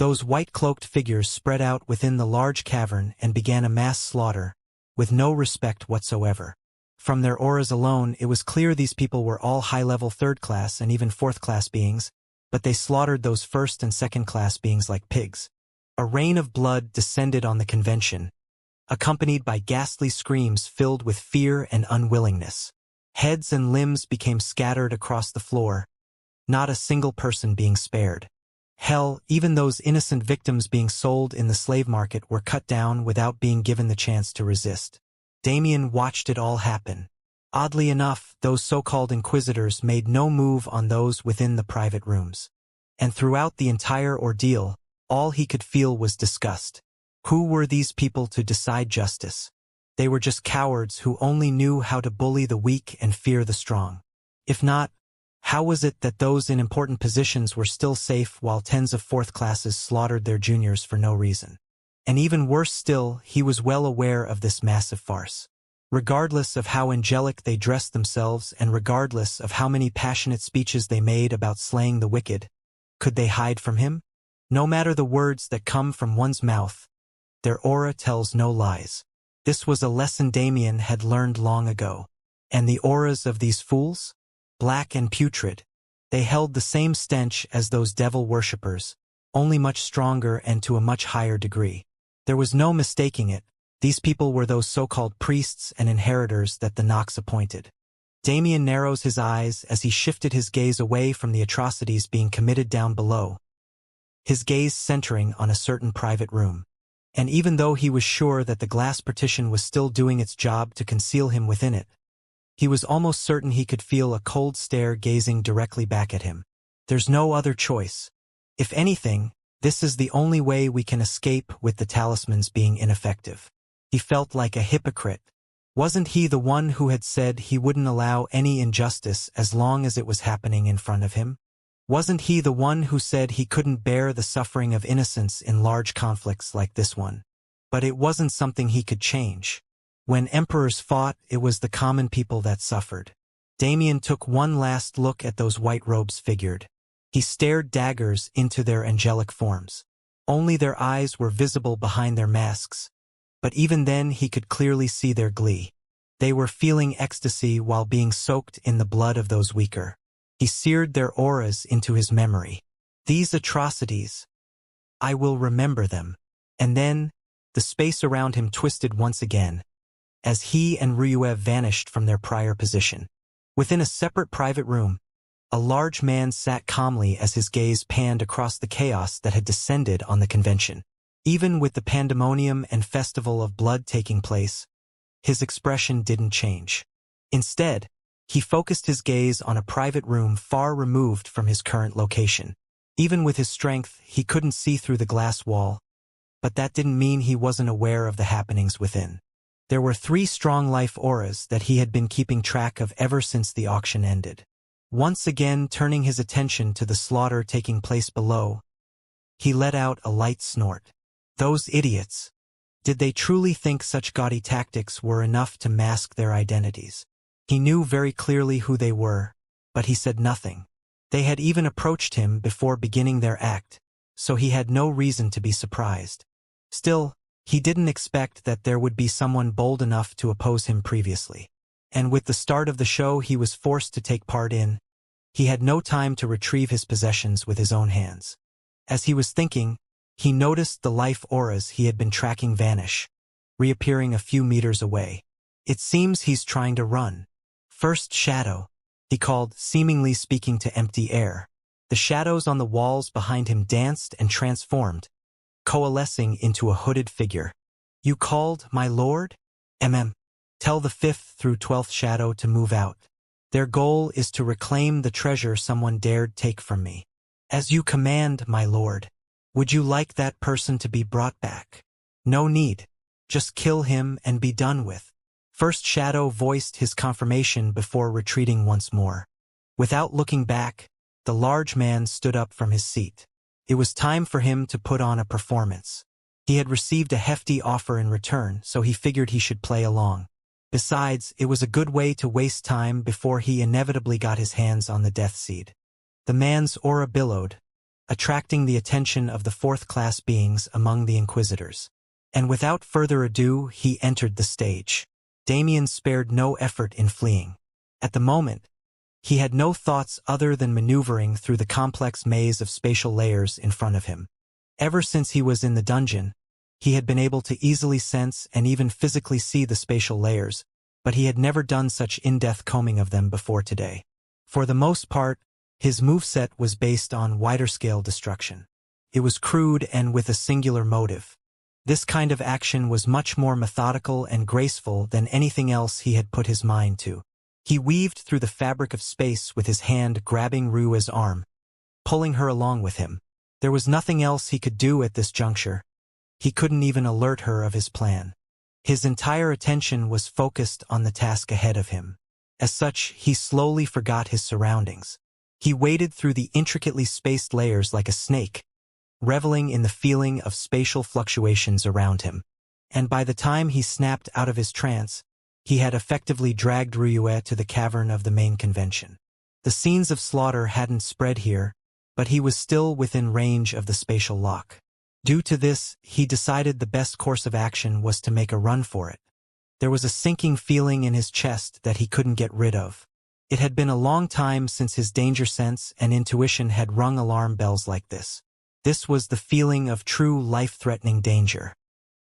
Those white-cloaked figures spread out within the large cavern and began a mass slaughter, with no respect whatsoever. From their auras alone, it was clear these people were all high-level third-class and even fourth-class beings, but they slaughtered those first- and second-class beings like pigs. A rain of blood descended on the convention, accompanied by ghastly screams filled with fear and unwillingness. Heads and limbs became scattered across the floor, not a single person being spared. Hell, even those innocent victims being sold in the slave market were cut down without being given the chance to resist. Damien watched it all happen. Oddly enough, those so-called inquisitors made no move on those within the private rooms. And throughout the entire ordeal, all he could feel was disgust. Who were these people to decide justice? They were just cowards who only knew how to bully the weak and fear the strong. If not, how was it that those in important positions were still safe while tens of fourth classes slaughtered their juniors for no reason? And even worse still, he was well aware of this massive farce. Regardless of how angelic they dressed themselves and regardless of how many passionate speeches they made about slaying the wicked, could they hide from him? No matter the words that come from one's mouth, their aura tells no lies. This was a lesson Damien had learned long ago. And the auras of these fools? Black and putrid. They held the same stench as those devil worshippers, only much stronger and to a much higher degree. There was no mistaking it. These people were those so-called priests and inheritors that the Nox appointed. Damien narrows his eyes as he shifted his gaze away from the atrocities being committed down below, his gaze centering on a certain private room. And even though he was sure that the glass partition was still doing its job to conceal him within it, he was almost certain he could feel a cold stare gazing directly back at him. There's no other choice. If anything, this is the only way we can escape with the talismans being ineffective. He felt like a hypocrite. Wasn't he the one who had said he wouldn't allow any injustice as long as it was happening in front of him? Wasn't he the one who said he couldn't bear the suffering of innocents in large conflicts like this one? But it wasn't something he could change. When emperors fought, it was the common people that suffered. Damien took one last look at those white robes figured. He stared daggers into their angelic forms. Only their eyes were visible behind their masks, but even then he could clearly see their glee. They were feeling ecstasy while being soaked in the blood of those weaker. He seared their auras into his memory. These atrocities, I will remember them. And then, the space around him twisted once again, as he and Ryuev vanished from their prior position. Within a separate private room, a large man sat calmly as his gaze panned across the chaos that had descended on the convention. Even with the pandemonium and festival of blood taking place, his expression didn't change. Instead, he focused his gaze on a private room far removed from his current location. Even with his strength, he couldn't see through the glass wall, but that didn't mean he wasn't aware of the happenings within. There were 3 strong life auras that he had been keeping track of ever since the auction ended. Once again turning his attention to the slaughter taking place below, he let out a light snort. Those idiots! Did they truly think such gaudy tactics were enough to mask their identities? He knew very clearly who they were, but he said nothing. They had even approached him before beginning their act, so he had no reason to be surprised. Still, he didn't expect that there would be someone bold enough to oppose him previously. And with the start of the show he was forced to take part in, he had no time to retrieve his possessions with his own hands. As he was thinking, he noticed the life auras he had been tracking vanish, reappearing a few meters away. It seems he's trying to run. First shadow, he called, seemingly speaking to empty air. The shadows on the walls behind him danced and transformed, coalescing into a hooded figure. You called, my lord? Tell the 5th through 12th shadow to move out. Their goal is to reclaim the treasure someone dared take from me. As you command, my lord. Would you like that person to be brought back? No need. Just kill him and be done with. First shadow voiced his confirmation before retreating once more. Without looking back, the large man stood up from his seat. It was time for him to put on a performance. He had received a hefty offer in return, so he figured he should play along. Besides, it was a good way to waste time before he inevitably got his hands on the death seed. The man's aura billowed, attracting the attention of the fourth-class beings among the Inquisitors. And without further ado, he entered the stage. Damien spared no effort in fleeing. At the moment, he had no thoughts other than maneuvering through the complex maze of spatial layers in front of him. Ever since he was in the dungeon, he had been able to easily sense and even physically see the spatial layers, but he had never done such in-depth combing of them before today. For the most part, his moveset was based on wider-scale destruction. It was crude and with a singular motive. This kind of action was much more methodical and graceful than anything else he had put his mind to. He weaved through the fabric of space with his hand grabbing Ryue's arm, pulling her along with him. There was nothing else he could do at this juncture. He couldn't even alert her of his plan. His entire attention was focused on the task ahead of him. As such, he slowly forgot his surroundings. He waded through the intricately spaced layers like a snake, reveling in the feeling of spatial fluctuations around him. And by the time he snapped out of his trance, he had effectively dragged Ryue to the cavern of the main convention. The scenes of slaughter hadn't spread here, but he was still within range of the spatial lock. Due to this, he decided the best course of action was to make a run for it. There was a sinking feeling in his chest that he couldn't get rid of. It had been a long time since his danger sense and intuition had rung alarm bells like this. This was the feeling of true life-threatening danger.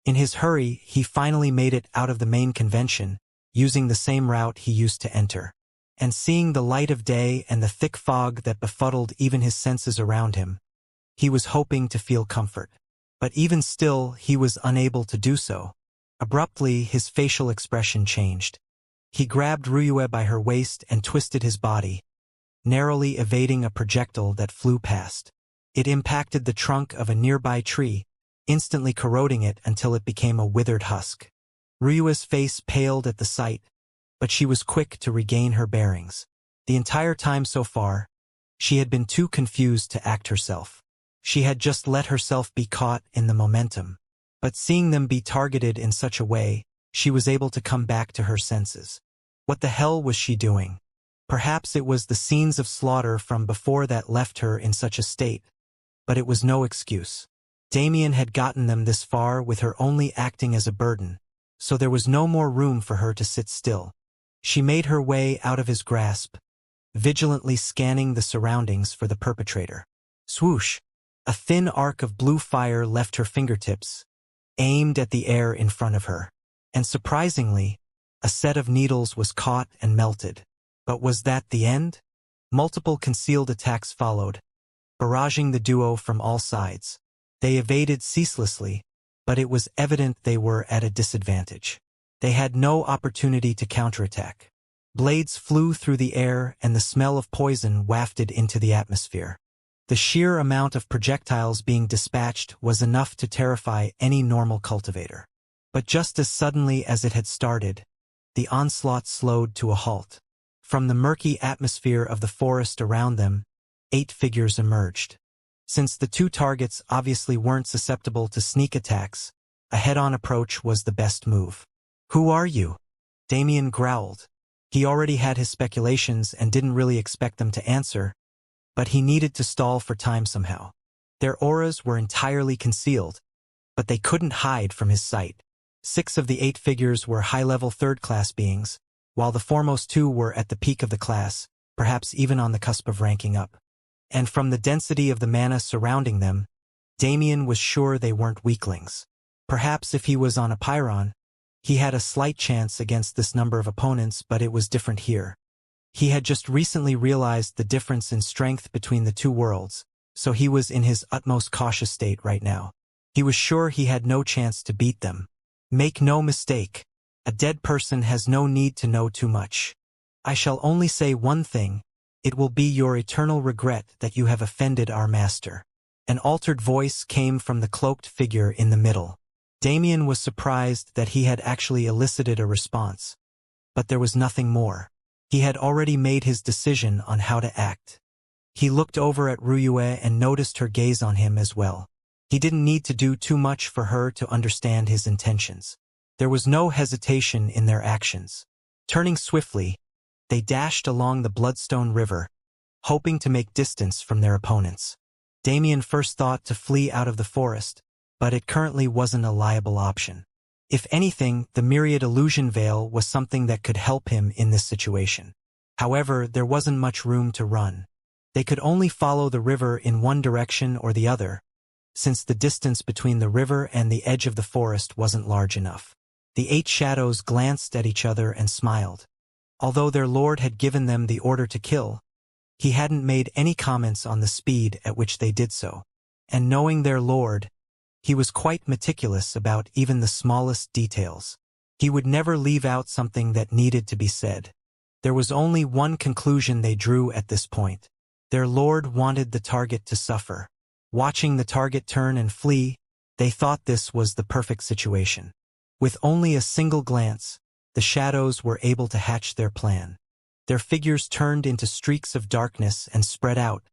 In his hurry, he finally made it out of the main convention, using the same route he used to enter. And seeing the light of day and the thick fog that befuddled even his senses around him, he was hoping to feel comfort. But even still, he was unable to do so. Abruptly, his facial expression changed. He grabbed Ryue by her waist and twisted his body, narrowly evading a projectile that flew past. It impacted the trunk of a nearby tree, instantly corroding it until it became a withered husk. Ryue's face paled at the sight, but she was quick to regain her bearings. The entire time so far, she had been too confused to act herself. She had just let herself be caught in the momentum. But seeing them be targeted in such a way, she was able to come back to her senses. What the hell was she doing? Perhaps it was the scenes of slaughter from before that left her in such a state, but it was no excuse. Damien had gotten them this far with her only acting as a burden, so there was no more room for her to sit still. She made her way out of his grasp, vigilantly scanning the surroundings for the perpetrator. Swoosh! A thin arc of blue fire left her fingertips, aimed at the air in front of her. And surprisingly, a set of needles was caught and melted. But was that the end? Multiple concealed attacks followed, barraging the duo from all sides. They evaded ceaselessly, but it was evident they were at a disadvantage. They had no opportunity to counterattack. Blades flew through the air and the smell of poison wafted into the atmosphere. The sheer amount of projectiles being dispatched was enough to terrify any normal cultivator. But just as suddenly as it had started, the onslaught slowed to a halt. From the murky atmosphere of the forest around them, 8 figures emerged. Since the 2 targets obviously weren't susceptible to sneak attacks, a head-on approach was the best move. "Who are you?" Damien growled. He already had his speculations and didn't really expect them to answer, but he needed to stall for time somehow. Their auras were entirely concealed, but they couldn't hide from his sight. 6 of the 8 figures were high-level third-class beings, while the foremost 2 were at the peak of the class, perhaps even on the cusp of ranking up. And from the density of the mana surrounding them, Damien was sure they weren't weaklings. Perhaps if he was on a Pyrrhon, he had a slight chance against this number of opponents, but it was different here. He had just recently realized the difference in strength between the 2 worlds, so he was in his utmost cautious state right now. He was sure he had no chance to beat them. Make no mistake, a dead person has no need to know too much. I shall only say one thing: it will be your eternal regret that you have offended our master. An altered voice came from the cloaked figure in the middle. Damien was surprised that he had actually elicited a response. But there was nothing more. He had already made his decision on how to act. He looked over at Ryue and noticed her gaze on him as well. He didn't need to do too much for her to understand his intentions. There was no hesitation in their actions. Turning swiftly, they dashed along the Bloodstone River, hoping to make distance from their opponents. Damien first thought to flee out of the forest, but it currently wasn't a liable option. If anything, the myriad illusion veil was something that could help him in this situation. However, there wasn't much room to run. They could only follow the river in one direction or the other, since the distance between the river and the edge of the forest wasn't large enough. The 8 shadows glanced at each other and smiled. Although their lord had given them the order to kill, he hadn't made any comments on the speed at which they did so. And knowing their lord, he was quite meticulous about even the smallest details. He would never leave out something that needed to be said. There was only one conclusion they drew at this point. Their lord wanted the target to suffer. Watching the target turn and flee, they thought this was the perfect situation. With only a single glance, the shadows were able to hatch their plan. Their figures turned into streaks of darkness and spread out,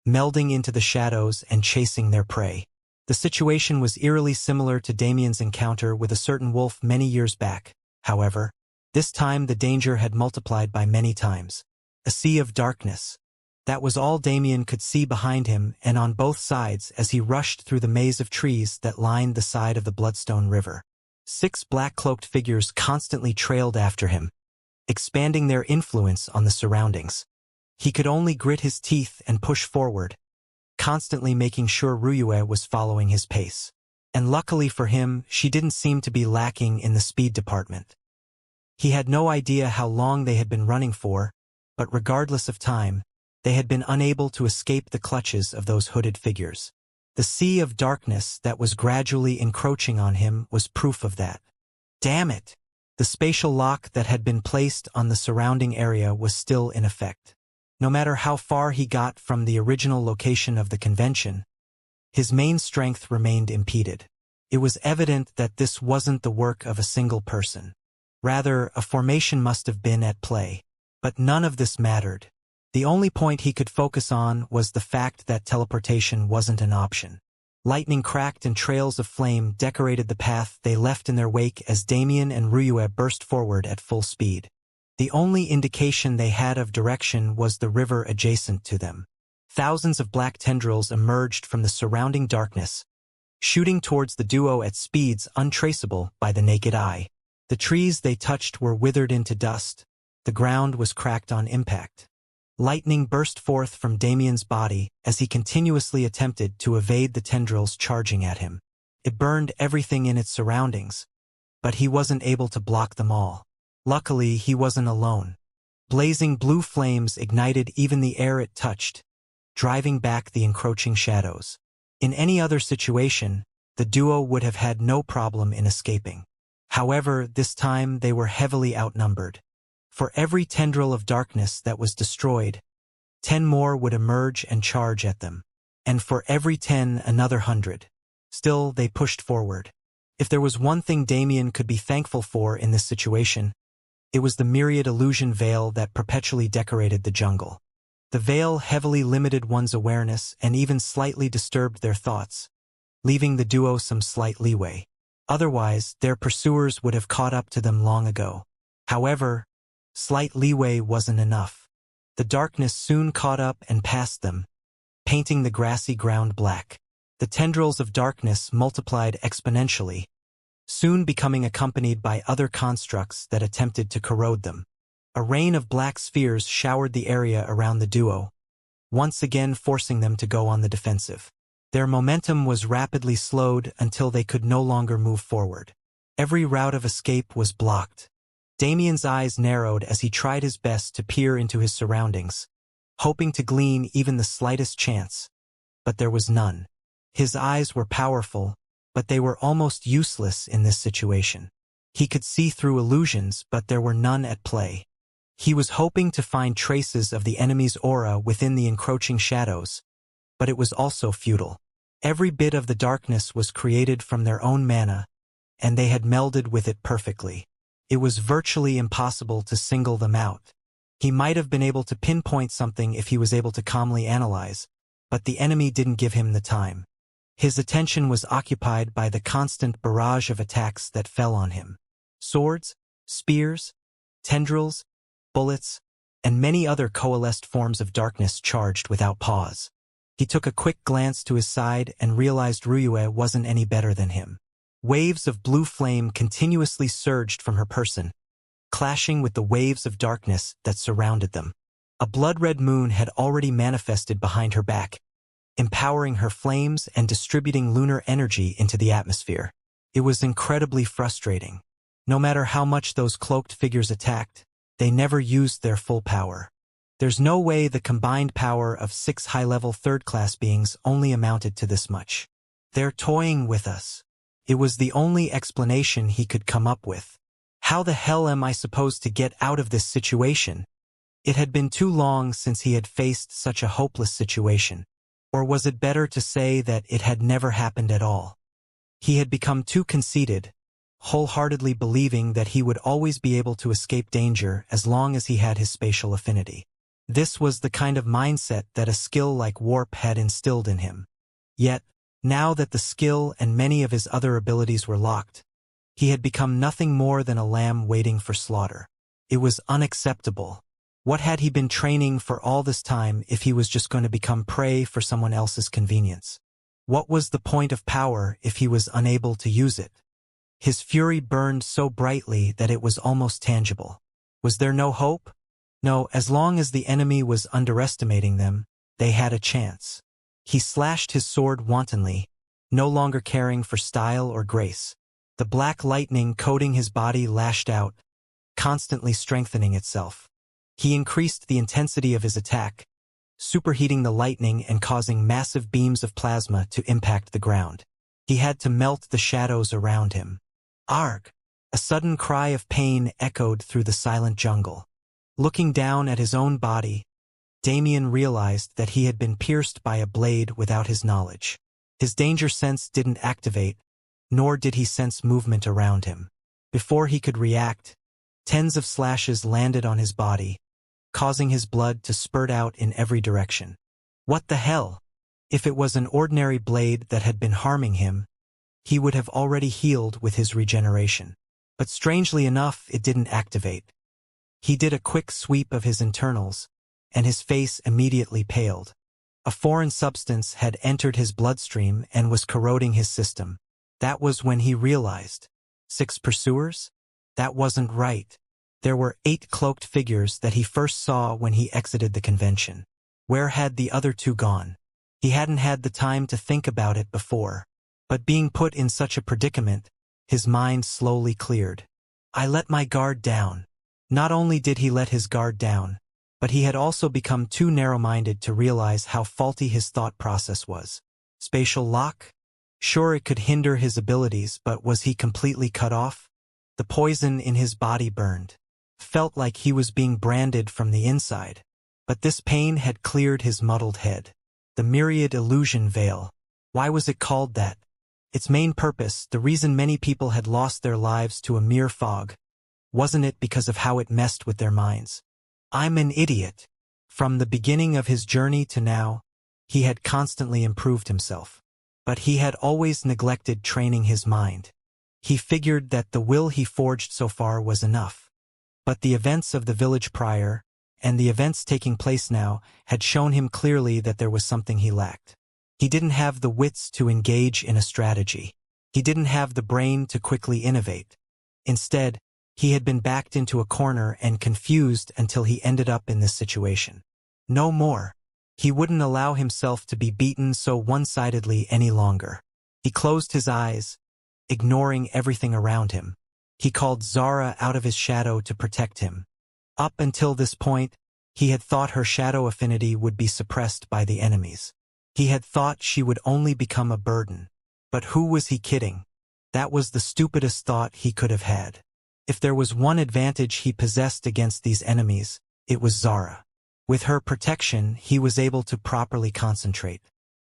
melding into the shadows and chasing their prey. The situation was eerily similar to Damien's encounter with a certain wolf many years back. However, this time the danger had multiplied by many times. A sea of darkness. That was all Damien could see behind him and on both sides as he rushed through the maze of trees that lined the side of the Bloodstone River. 6 black-cloaked figures constantly trailed after him, expanding their influence on the surroundings. He could only grit his teeth and push forward, constantly making sure Ruyue was following his pace. And luckily for him, she didn't seem to be lacking in the speed department. He had no idea how long they had been running for, but regardless of time, they had been unable to escape the clutches of those hooded figures. The sea of darkness that was gradually encroaching on him was proof of that. Damn it! The spatial lock that had been placed on the surrounding area was still in effect. No matter how far he got from the original location of the convention, his main strength remained impeded. It was evident that this wasn't the work of a single person. Rather, a formation must have been at play. But none of this mattered. The only point he could focus on was the fact that teleportation wasn't an option. Lightning cracked and trails of flame decorated the path they left in their wake as Damien and Ruyue burst forward at full speed. The only indication they had of direction was the river adjacent to them. Thousands of black tendrils emerged from the surrounding darkness, shooting towards the duo at speeds untraceable by the naked eye. The trees they touched were withered into dust. The ground was cracked on impact. Lightning burst forth from Damien's body as he continuously attempted to evade the tendrils charging at him. It burned everything in its surroundings, but he wasn't able to block them all. Luckily, he wasn't alone. Blazing blue flames ignited even the air it touched, driving back the encroaching shadows. In any other situation, the duo would have had no problem in escaping. However, this time they were heavily outnumbered. For every tendril of darkness that was destroyed, 10 more would emerge and charge at them. And for every 10, another 100. Still, they pushed forward. If there was one thing Damien could be thankful for in this situation, it was the myriad illusion veil that perpetually decorated the jungle. The veil heavily limited one's awareness and even slightly disturbed their thoughts, leaving the duo some slight leeway. Otherwise, their pursuers would have caught up to them long ago. However, slight leeway wasn't enough. The darkness soon caught up and passed them, painting the grassy ground black. The tendrils of darkness multiplied exponentially, soon becoming accompanied by other constructs that attempted to corrode them. A rain of black spheres showered the area around the duo, once again forcing them to go on the defensive. Their momentum was rapidly slowed until they could no longer move forward. Every route of escape was blocked. Damien's eyes narrowed as he tried his best to peer into his surroundings, hoping to glean even the slightest chance. But there was none. His eyes were powerful, but they were almost useless in this situation. He could see through illusions, but there were none at play. He was hoping to find traces of the enemy's aura within the encroaching shadows, but it was also futile. Every bit of the darkness was created from their own mana, and they had melded with it perfectly. It was virtually impossible to single them out. He might have been able to pinpoint something if he was able to calmly analyze, but the enemy didn't give him the time. His attention was occupied by the constant barrage of attacks that fell on him. Swords, spears, tendrils, bullets, and many other coalesced forms of darkness charged without pause. He took a quick glance to his side and realized Ryue wasn't any better than him. Waves of blue flame continuously surged from her person, clashing with the waves of darkness that surrounded them. A blood-red moon had already manifested behind her back, empowering her flames and distributing lunar energy into the atmosphere. It was incredibly frustrating. No matter how much those cloaked figures attacked, they never used their full power. There's no way the combined power of 6 high-level third-class beings only amounted to this much. They're toying with us. It was the only explanation he could come up with. How the hell am I supposed to get out of this situation? It had been too long since he had faced such a hopeless situation. Or was it better to say that it had never happened at all? He had become too conceited, wholeheartedly believing that he would always be able to escape danger as long as he had his spatial affinity. This was the kind of mindset that a skill like Warp had instilled in him. Yet, now that the skill and many of his other abilities were locked, he had become nothing more than a lamb waiting for slaughter. It was unacceptable. What had he been training for all this time if he was just going to become prey for someone else's convenience? What was the point of power if he was unable to use it? His fury burned so brightly that it was almost tangible. Was there no hope? No, as long as the enemy was underestimating them, they had a chance. He slashed his sword wantonly, no longer caring for style or grace. The black lightning coating his body lashed out, constantly strengthening itself. He increased the intensity of his attack, superheating the lightning and causing massive beams of plasma to impact the ground. He had to melt the shadows around him. Arg! A sudden cry of pain echoed through the silent jungle. Looking down at his own body, Damien realized that he had been pierced by a blade without his knowledge. His danger sense didn't activate, nor did he sense movement around him. Before he could react, tens of slashes landed on his body, causing his blood to spurt out in every direction. What the hell? If it was an ordinary blade that had been harming him, he would have already healed with his regeneration. But strangely enough, it didn't activate. He did a quick sweep of his internals, and his face immediately paled. A foreign substance had entered his bloodstream and was corroding his system. That was when he realized. 6 pursuers? That wasn't right. There were 8 cloaked figures that he first saw when he exited the convention. Where had the other 2 gone? He hadn't had the time to think about it before. But being put in such a predicament, his mind slowly cleared. I let my guard down. Not only did he let his guard down, but he had also become too narrow-minded to realize how faulty his thought process was. Spatial lock? Sure, it could hinder his abilities, but was he completely cut off? The poison in his body burned. Felt like he was being branded from the inside. But this pain had cleared his muddled head. The myriad illusion veil. Why was it called that? Its main purpose, the reason many people had lost their lives to a mere fog. Wasn't it because of how it messed with their minds? I'm an idiot. From the beginning of his journey to now, he had constantly improved himself. But he had always neglected training his mind. He figured that the will he forged so far was enough. But the events of the village prior, and the events taking place now, had shown him clearly that there was something he lacked. He didn't have the wits to engage in a strategy. He didn't have the brain to quickly innovate. Instead, he had been backed into a corner and confused until he ended up in this situation. No more. He wouldn't allow himself to be beaten so one-sidedly any longer. He closed his eyes, ignoring everything around him. He called Zara out of his shadow to protect him. Up until this point, he had thought her shadow affinity would be suppressed by the enemies. He had thought she would only become a burden. But who was he kidding? That was the stupidest thought he could have had. If there was one advantage he possessed against these enemies, it was Zara. With her protection, he was able to properly concentrate.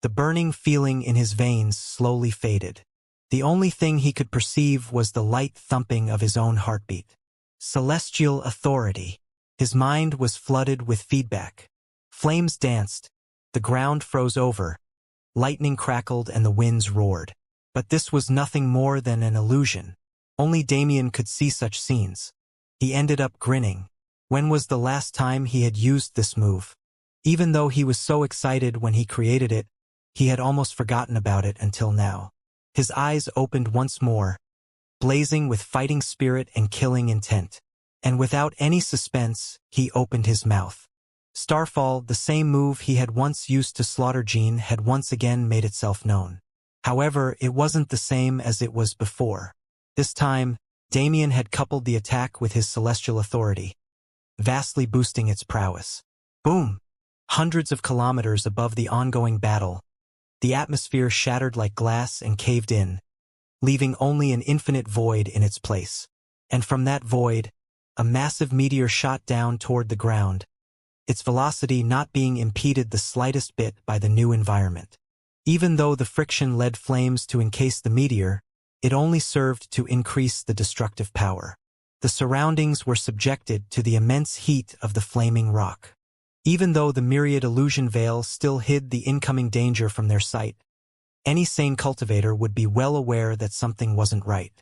The burning feeling in his veins slowly faded. The only thing he could perceive was the light thumping of his own heartbeat. Celestial authority. His mind was flooded with feedback. Flames danced. The ground froze over. Lightning crackled and the winds roared. But this was nothing more than an illusion. Only Damien could see such scenes. He ended up grinning. When was the last time he had used this move? Even though he was so excited when he created it, he had almost forgotten about it until now. His eyes opened once more, blazing with fighting spirit and killing intent. And without any suspense, he opened his mouth. Starfall, the same move he had once used to slaughter Jean, had once again made itself known. However, it wasn't the same as it was before. This time, Damien had coupled the attack with his celestial authority, vastly boosting its prowess. Boom! Hundreds of kilometers above the ongoing battle, the atmosphere shattered like glass and caved in, leaving only an infinite void in its place. And from that void, a massive meteor shot down toward the ground, its velocity not being impeded the slightest bit by the new environment. Even though the friction led flames to encase the meteor, it only served to increase the destructive power. The surroundings were subjected to the immense heat of the flaming rock. Even though the myriad illusion veil still hid the incoming danger from their sight, any sane cultivator would be well aware that something wasn't right.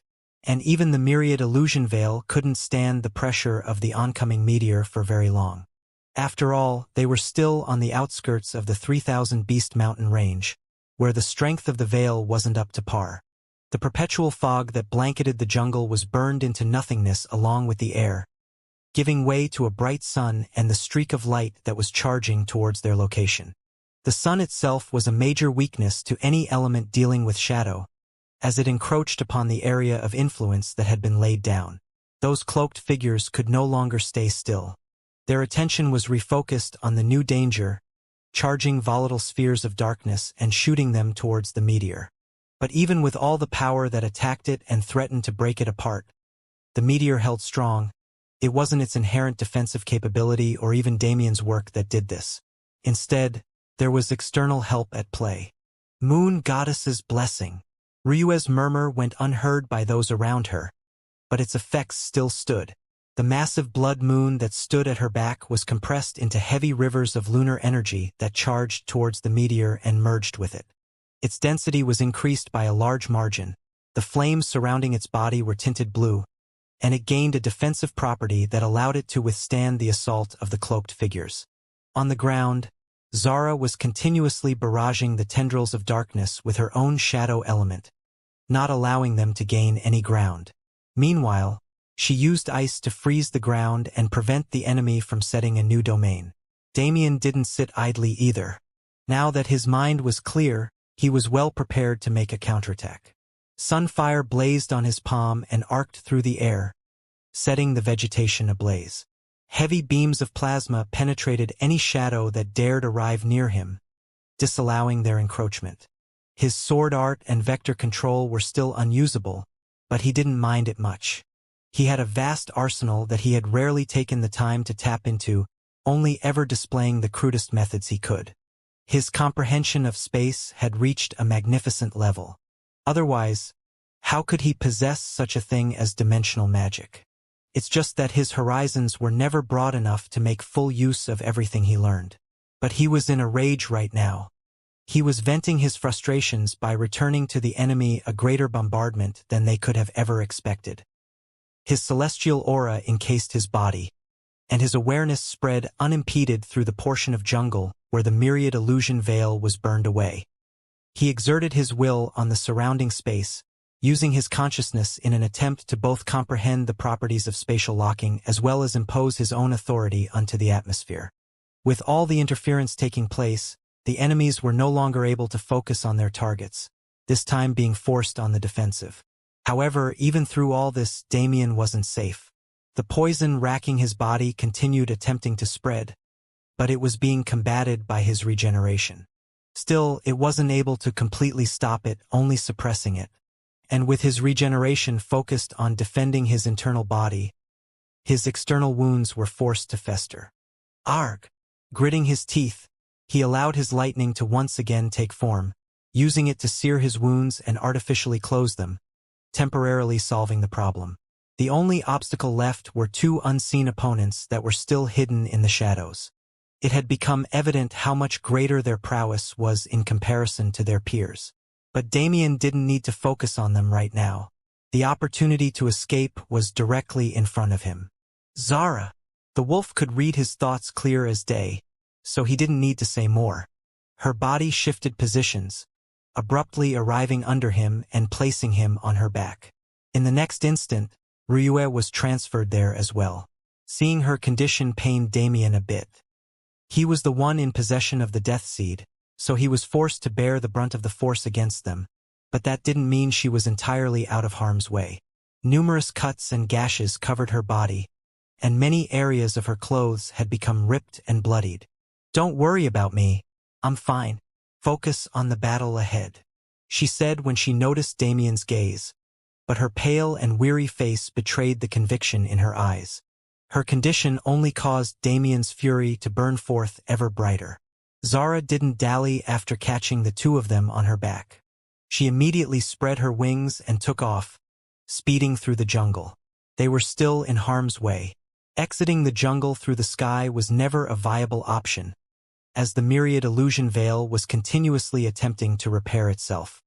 And even the myriad illusion veil couldn't stand the pressure of the oncoming meteor for very long. After all, they were still on the outskirts of the 3,000 Beast Mountain range, where the strength of the veil wasn't up to par. The perpetual fog that blanketed the jungle was burned into nothingness along with the air, giving way to a bright sun and the streak of light that was charging towards their location. The sun itself was a major weakness to any element dealing with shadow, as it encroached upon the area of influence that had been laid down. Those cloaked figures could no longer stay still. Their attention was refocused on the new danger, charging volatile spheres of darkness and shooting them towards the meteor. But even with all the power that attacked it and threatened to break it apart, the meteor held strong. It wasn't its inherent defensive capability or even Damien's work that did this. Instead, there was external help at play. Moon Goddess's blessing. Ryue's murmur went unheard by those around her, but its effects still stood. The massive blood moon that stood at her back was compressed into heavy rivers of lunar energy that charged towards the meteor and merged with it. Its density was increased by a large margin. The flames surrounding its body were tinted blue, and it gained a defensive property that allowed it to withstand the assault of the cloaked figures. On the ground, Zara was continuously barraging the tendrils of darkness with her own shadow element, not allowing them to gain any ground. Meanwhile, she used ice to freeze the ground and prevent the enemy from setting a new domain. Damien didn't sit idly either. Now that his mind was clear, he was well prepared to make a counterattack. Sunfire blazed on his palm and arced through the air, setting the vegetation ablaze. Heavy beams of plasma penetrated any shadow that dared arrive near him, disallowing their encroachment. His sword art and vector control were still unusable, but he didn't mind it much. He had a vast arsenal that he had rarely taken the time to tap into, only ever displaying the crudest methods he could. His comprehension of space had reached a magnificent level. Otherwise, how could he possess such a thing as dimensional magic? It's just that his horizons were never broad enough to make full use of everything he learned. But he was in a rage right now. He was venting his frustrations by returning to the enemy a greater bombardment than they could have ever expected. His celestial aura encased his body, and his awareness spread unimpeded through the portion of jungle where the myriad illusion veil was burned away. He exerted his will on the surrounding space, using his consciousness in an attempt to both comprehend the properties of spatial locking as well as impose his own authority onto the atmosphere. With all the interference taking place, the enemies were no longer able to focus on their targets, this time being forced on the defensive. However, even through all this, Damien wasn't safe. The poison racking his body continued attempting to spread, but it was being combated by his regeneration. Still, it wasn't able to completely stop it, only suppressing it. And with his regeneration focused on defending his internal body, his external wounds were forced to fester. Arg! Gritting his teeth, he allowed his lightning to once again take form, using it to sear his wounds and artificially close them, temporarily solving the problem. The only obstacle left were two unseen opponents that were still hidden in the shadows. It had become evident how much greater their prowess was in comparison to their peers. But Damien didn't need to focus on them right now. The opportunity to escape was directly in front of him. Zara! The wolf could read his thoughts clear as day, so he didn't need to say more. Her body shifted positions, abruptly arriving under him and placing him on her back. In the next instant, Ryue was transferred there as well. Seeing her condition pained Damien a bit. He was the one in possession of the Death Seed, so he was forced to bear the brunt of the force against them, but that didn't mean she was entirely out of harm's way. Numerous cuts and gashes covered her body, and many areas of her clothes had become ripped and bloodied. "Don't worry about me. I'm fine. Focus on the battle ahead," she said when she noticed Damien's gaze, but her pale and weary face betrayed the conviction in her eyes. Her condition only caused Damien's fury to burn forth ever brighter. Zara didn't dally after catching the two of them on her back. She immediately spread her wings and took off, speeding through the jungle. They were still in harm's way. Exiting the jungle through the sky was never a viable option, as the myriad illusion veil was continuously attempting to repair itself.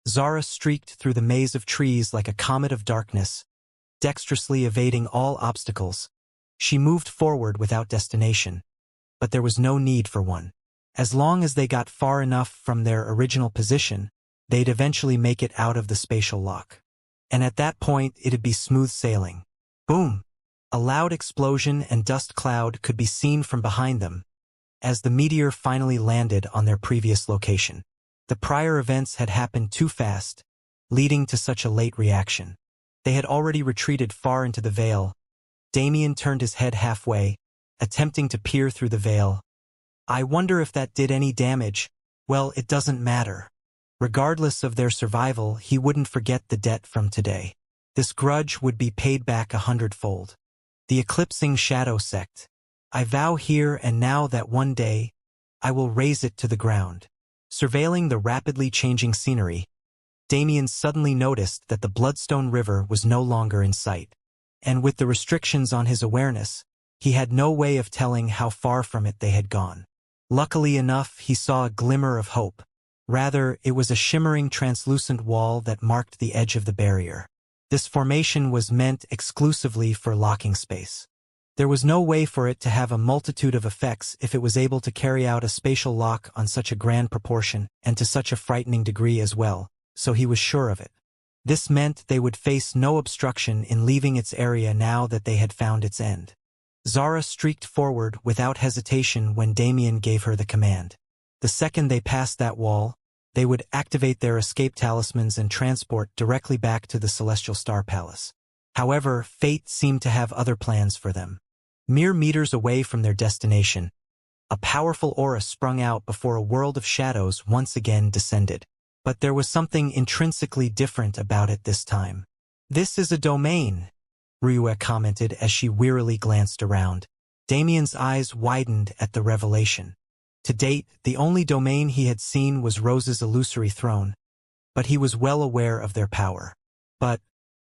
Zara streaked through the maze of trees like a comet of darkness, dexterously evading all obstacles. She moved forward without destination, but there was no need for one. As long as they got far enough from their original position, they'd eventually make it out of the spatial lock. And at that point, it'd be smooth sailing. Boom! A loud explosion and dust cloud could be seen from behind them, as the meteor finally landed on their previous location. The prior events had happened too fast, leading to such a late reaction. They had already retreated far into the veil. Damien turned his head halfway, attempting to peer through the veil. "I wonder if that did any damage." Well, it doesn't matter. Regardless of their survival, he wouldn't forget the debt from today. This grudge would be paid back 100-fold. The Eclipsing Shadow Sect. I vow here and now that one day, I will raze it to the ground. Surveilling the rapidly changing scenery, Damien suddenly noticed that the Bloodstone River was no longer in sight. And with the restrictions on his awareness, he had no way of telling how far from it they had gone. Luckily enough, he saw a glimmer of hope. Rather, it was a shimmering translucent wall that marked the edge of the barrier. This formation was meant exclusively for locking space. There was no way for it to have a multitude of effects if it was able to carry out a spatial lock on such a grand proportion and to such a frightening degree as well, so he was sure of it. This meant they would face no obstruction in leaving its area now that they had found its end. Zara streaked forward without hesitation when Damien gave her the command. The second they passed that wall, they would activate their escape talismans and transport directly back to the Celestial Star Palace. However, fate seemed to have other plans for them. Mere meters away from their destination, a powerful aura sprung out before a world of shadows once again descended. But there was something intrinsically different about it this time. "This is a domain," Ryue commented as she wearily glanced around. Damien's eyes widened at the revelation. To date, the only domain he had seen was Rose's illusory throne, but he was well aware of their power. But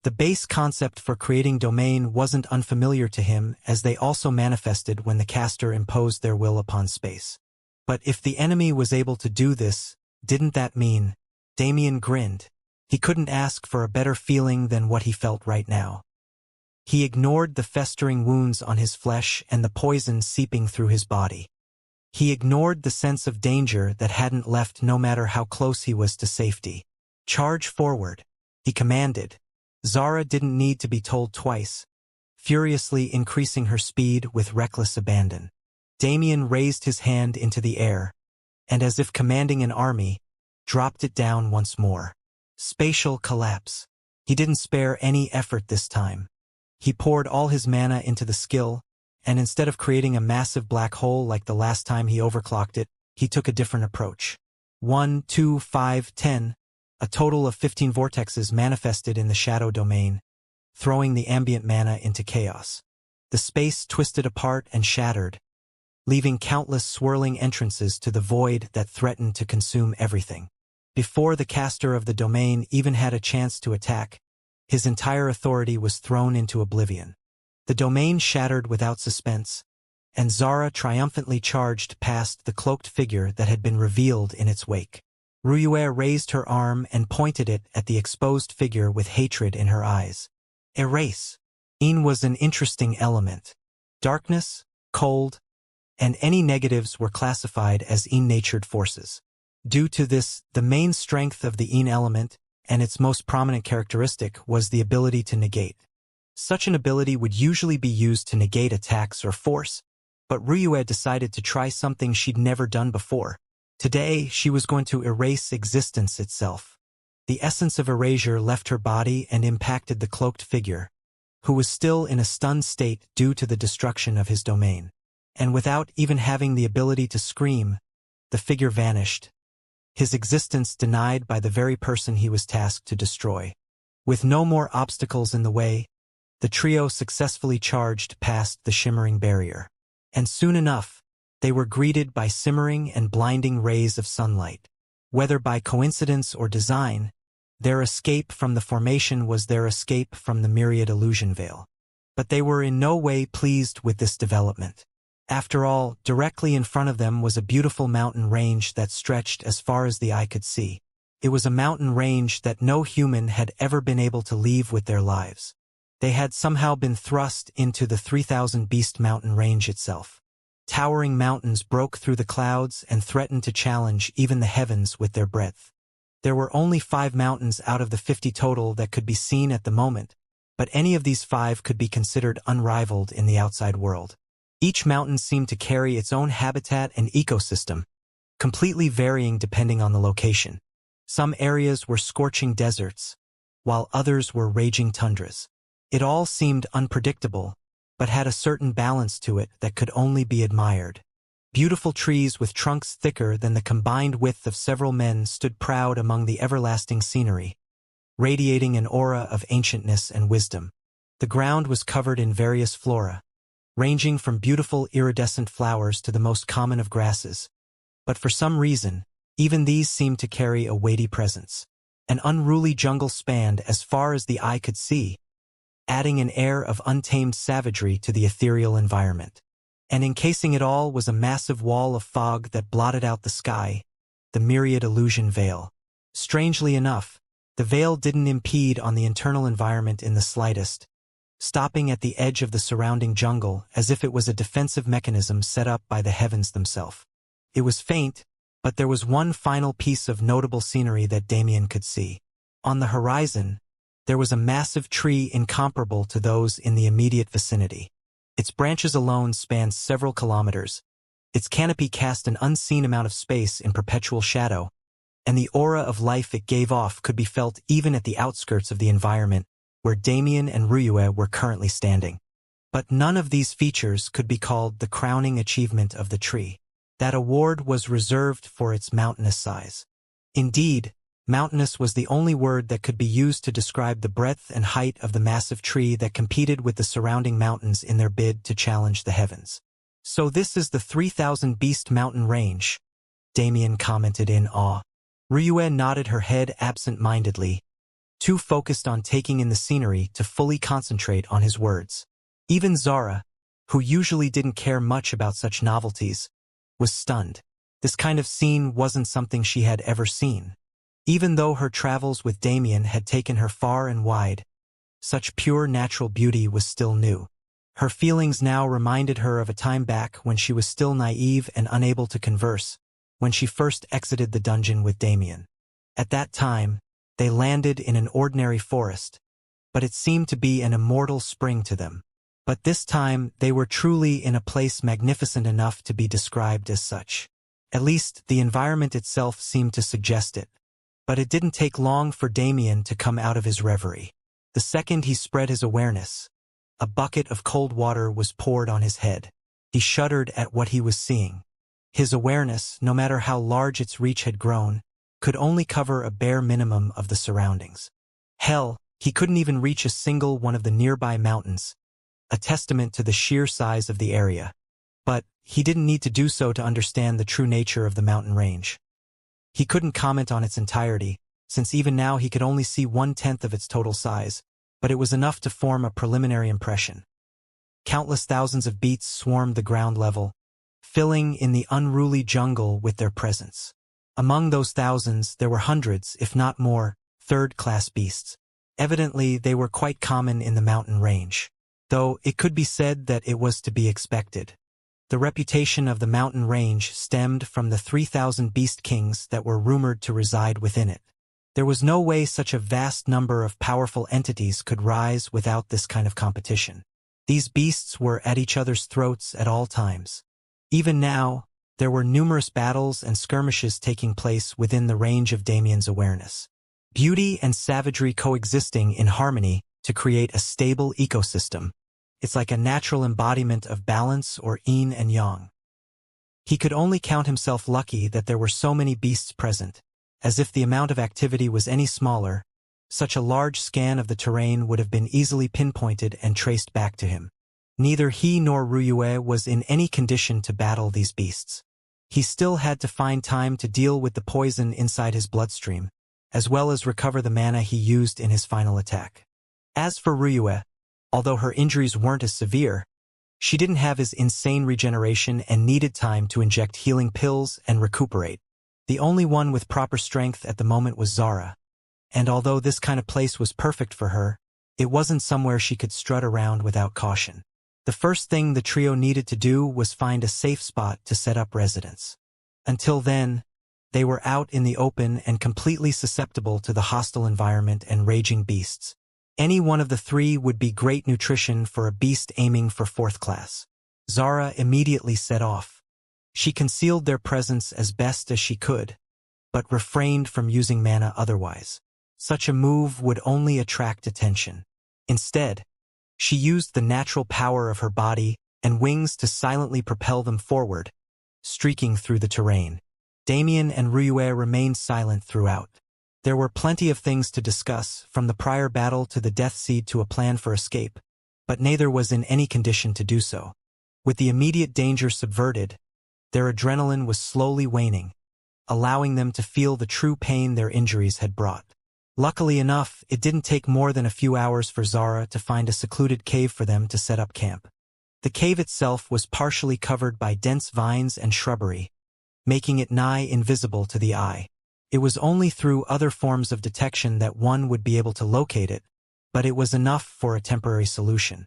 the base concept for creating domain wasn't unfamiliar to him, as they also manifested when the caster imposed their will upon space. But if the enemy was able to do this, didn't that mean? Damien grinned. He couldn't ask for a better feeling than what he felt right now. He ignored the festering wounds on his flesh and the poison seeping through his body. He ignored the sense of danger that hadn't left no matter how close he was to safety. "Charge forward," he commanded. Zara didn't need to be told twice, furiously increasing her speed with reckless abandon. Damien raised his hand into the air, and as if commanding an army, dropped it down once more. Spatial collapse. He didn't spare any effort this time. He poured all his mana into the skill, and instead of creating a massive black hole like the last time he overclocked it, he took a different approach. 1, 2, 5, 10, a total of 15 vortexes manifested in the shadow domain, throwing the ambient mana into chaos. The space twisted apart and shattered, leaving countless swirling entrances to the void that threatened to consume everything. Before the caster of the domain even had a chance to attack, his entire authority was thrown into oblivion. The domain shattered without suspense, and Zara triumphantly charged past the cloaked figure that had been revealed in its wake. Ryue raised her arm and pointed it at the exposed figure with hatred in her eyes. Erase. In was an interesting element. Darkness, cold, and any negatives were classified as Yin-natured forces. Due to this, the main strength of the Yin element, and its most prominent characteristic, was the ability to negate. Such an ability would usually be used to negate attacks or force, but Ryue decided to try something she'd never done before. Today, she was going to erase existence itself. The essence of erasure left her body and impacted the cloaked figure, who was still in a stunned state due to the destruction of his domain. And without even having the ability to scream, the figure vanished, his existence denied by the very person he was tasked to destroy. With no more obstacles in the way, the trio successfully charged past the shimmering barrier. And soon enough, they were greeted by simmering and blinding rays of sunlight. Whether by coincidence or design, their escape from the formation was their escape from the myriad illusion veil. But they were in no way pleased with this development. After all, directly in front of them was a beautiful mountain range that stretched as far as the eye could see. It was a mountain range that no human had ever been able to leave with their lives. They had somehow been thrust into the 3,000 Beast Mountain range itself. Towering mountains broke through the clouds and threatened to challenge even the heavens with their breadth. There were only 5 mountains out of the 50 total that could be seen at the moment, but any of these 5 could be considered unrivaled in the outside world. Each mountain seemed to carry its own habitat and ecosystem, completely varying depending on the location. Some areas were scorching deserts, while others were raging tundras. It all seemed unpredictable, but had a certain balance to it that could only be admired. Beautiful trees with trunks thicker than the combined width of several men stood proud among the everlasting scenery, radiating an aura of ancientness and wisdom. The ground was covered in various flora, ranging from beautiful iridescent flowers to the most common of grasses. But for some reason, even these seemed to carry a weighty presence. An unruly jungle spanned as far as the eye could see, adding an air of untamed savagery to the ethereal environment. And encasing it all was a massive wall of fog that blotted out the sky, the myriad illusion veil. Strangely enough, the veil didn't impede on the internal environment in the slightest, stopping at the edge of the surrounding jungle as if it was a defensive mechanism set up by the heavens themselves. It was faint, but there was one final piece of notable scenery that Damien could see. On the horizon, there was a massive tree incomparable to those in the immediate vicinity. Its branches alone spanned several kilometers. Its canopy cast an unseen amount of space in perpetual shadow, and the aura of life it gave off could be felt even at the outskirts of the environment where Damien and Ryue were currently standing. But none of these features could be called the crowning achievement of the tree. That award was reserved for its mountainous size. Indeed, mountainous was the only word that could be used to describe the breadth and height of the massive tree that competed with the surrounding mountains in their bid to challenge the heavens. "So this is the 3,000 Beast Mountain range," Damien commented in awe. Ryue nodded her head absent-mindedly, too focused on taking in the scenery to fully concentrate on his words. Even Zara, who usually didn't care much about such novelties, was stunned. This kind of scene wasn't something she had ever seen. Even though her travels with Damien had taken her far and wide, such pure natural beauty was still new. Her feelings now reminded her of a time back when she was still naive and unable to converse, when she first exited the dungeon with Damien. At that time, they landed in an ordinary forest, but it seemed to be an immortal spring to them. But this time they were truly in a place magnificent enough to be described as such. At least the environment itself seemed to suggest it. But it didn't take long for Damien to come out of his reverie. The second he spread his awareness, a bucket of cold water was poured on his head. He shuddered at what he was seeing. His awareness, no matter how large its reach had grown, could only cover a bare minimum of the surroundings. Hell, he couldn't even reach a single one of the nearby mountains, a testament to the sheer size of the area. But he didn't need to do so to understand the true nature of the mountain range. He couldn't comment on its entirety, since even now he could only see 1/10 of its total size, but it was enough to form a preliminary impression. Countless thousands of beasts swarmed the ground level, filling in the unruly jungle with their presence. Among those thousands there were hundreds, if not more, third-class beasts. Evidently, they were quite common in the mountain range, though it could be said that it was to be expected. The reputation of the mountain range stemmed from the 3,000 beast kings that were rumored to reside within it. There was no way such a vast number of powerful entities could rise without this kind of competition. These beasts were at each other's throats at all times. Even now, there were numerous battles and skirmishes taking place within the range of Damien's awareness. Beauty and savagery coexisting in harmony to create a stable ecosystem. It's like a natural embodiment of balance or yin and yang. He could only count himself lucky that there were so many beasts present. As if the amount of activity was any smaller, such a large scan of the terrain would have been easily pinpointed and traced back to him. Neither he nor Ruyue was in any condition to battle these beasts. He still had to find time to deal with the poison inside his bloodstream, as well as recover the mana he used in his final attack. As for Ruyue, although her injuries weren't as severe, she didn't have his insane regeneration and needed time to inject healing pills and recuperate. The only one with proper strength at the moment was Zara, and although this kind of place was perfect for her, it wasn't somewhere she could strut around without caution. The first thing the trio needed to do was find a safe spot to set up residence. Until then, they were out in the open and completely susceptible to the hostile environment and raging beasts. Any one of the three would be great nutrition for a beast aiming for 4th class. Zara immediately set off. She concealed their presence as best as she could, but refrained from using mana otherwise. Such a move would only attract attention. Instead, she used the natural power of her body and wings to silently propel them forward, streaking through the terrain. Damien and Ruyue remained silent throughout. There were plenty of things to discuss, from the prior battle to the Death Seed to a plan for escape, but neither was in any condition to do so. With the immediate danger subverted, their adrenaline was slowly waning, allowing them to feel the true pain their injuries had brought. Luckily enough, it didn't take more than a few hours for Zara to find a secluded cave for them to set up camp. The cave itself was partially covered by dense vines and shrubbery, making it nigh invisible to the eye. It was only through other forms of detection that one would be able to locate it, but it was enough for a temporary solution.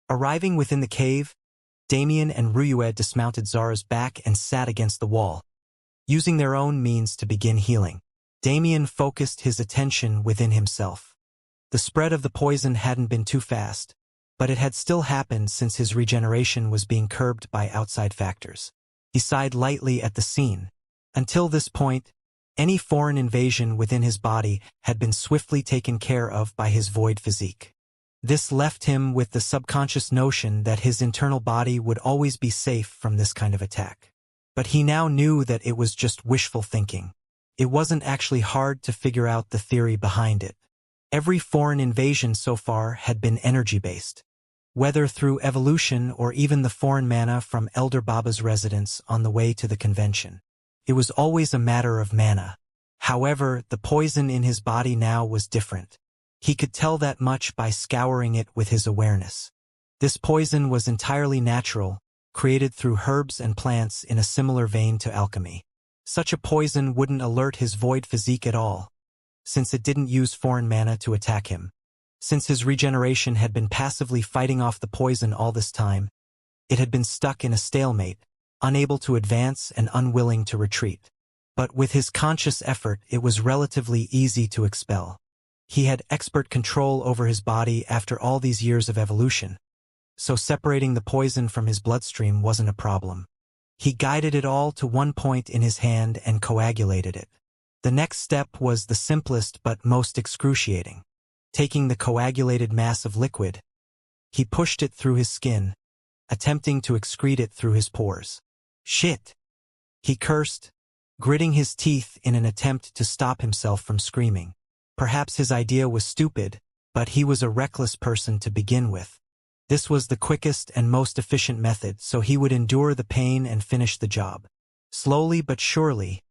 Arriving within the cave, Damien and Ruyue dismounted Zara's back and sat against the wall, using their own means to begin healing. Damien focused his attention within himself. The spread of the poison hadn't been too fast, but it had still happened since his regeneration was being curbed by outside factors. He sighed lightly at the scene. Until this point, any foreign invasion within his body had been swiftly taken care of by his void physique. This left him with the subconscious notion that his internal body would always be safe from this kind of attack. But he now knew that it was just wishful thinking. It wasn't actually hard to figure out the theory behind it. Every foreign invasion so far had been energy-based. Whether through evolution or even the foreign mana from Elder Baba's residence on the way to the convention. It was always a matter of mana. However, the poison in his body now was different. He could tell that much by scouring it with his awareness. This poison was entirely natural, created through herbs and plants in a similar vein to alchemy. Such a poison wouldn't alert his void physique at all, since it didn't use foreign mana to attack him. Since his regeneration had been passively fighting off the poison all this time, it had been stuck in a stalemate, unable to advance and unwilling to retreat. But with his conscious effort, it was relatively easy to expel. He had expert control over his body after all these years of evolution, so separating the poison from his bloodstream wasn't a problem. He guided it all to one point in his hand and coagulated it. The next step was the simplest but most excruciating. Taking the coagulated mass of liquid, he pushed it through his skin, attempting to excrete it through his pores. Shit! He cursed, gritting his teeth in an attempt to stop himself from screaming. Perhaps his idea was stupid, but he was a reckless person to begin with. This was the quickest and most efficient method, so he would endure the pain and finish the job. Slowly but surely,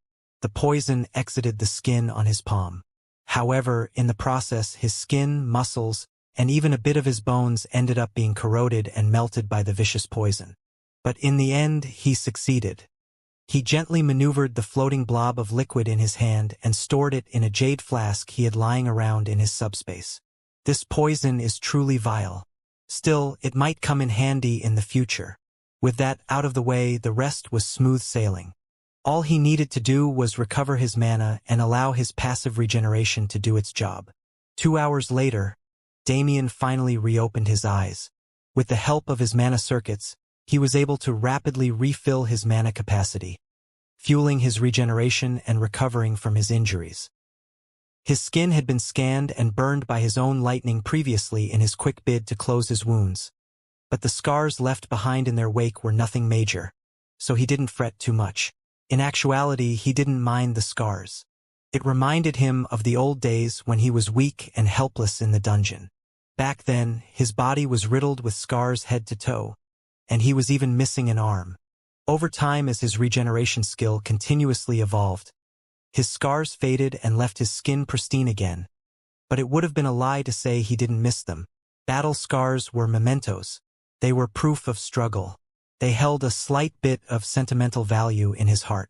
the poison exited the skin on his palm. However, in the process, his skin, muscles, and even a bit of his bones ended up being corroded and melted by the vicious poison. But in the end, he succeeded. He gently maneuvered the floating blob of liquid in his hand and stored it in a jade flask he had lying around in his subspace. This poison is truly vile. Still, it might come in handy in the future. With that out of the way, the rest was smooth sailing. All he needed to do was recover his mana and allow his passive regeneration to do its job. 2 hours later, Damien finally reopened his eyes. With the help of his mana circuits, he was able to rapidly refill his mana capacity, fueling his regeneration and recovering from his injuries. His skin had been scanned and burned by his own lightning previously in his quick bid to close his wounds, but the scars left behind in their wake were nothing major, so he didn't fret too much. In actuality, he didn't mind the scars. It reminded him of the old days when he was weak and helpless in the dungeon. Back then, his body was riddled with scars head to toe, and he was even missing an arm. Over time, as his regeneration skill continuously evolved, his scars faded and left his skin pristine again. But it would have been a lie to say he didn't miss them. Battle scars were mementos. They were proof of struggle. They held a slight bit of sentimental value in his heart.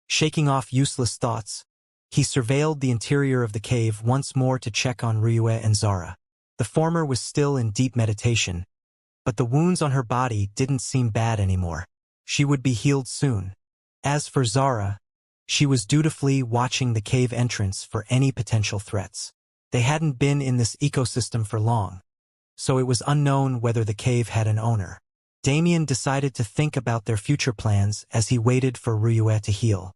Shaking off useless thoughts, he surveilled the interior of the cave once more to check on Ryue and Zara. The former was still in deep meditation, but the wounds on her body didn't seem bad anymore. She would be healed soon. As for Zara, she was dutifully watching the cave entrance for any potential threats. They hadn't been in this ecosystem for long, so it was unknown whether the cave had an owner. Damien decided to think about their future plans as he waited for Ryue to heal.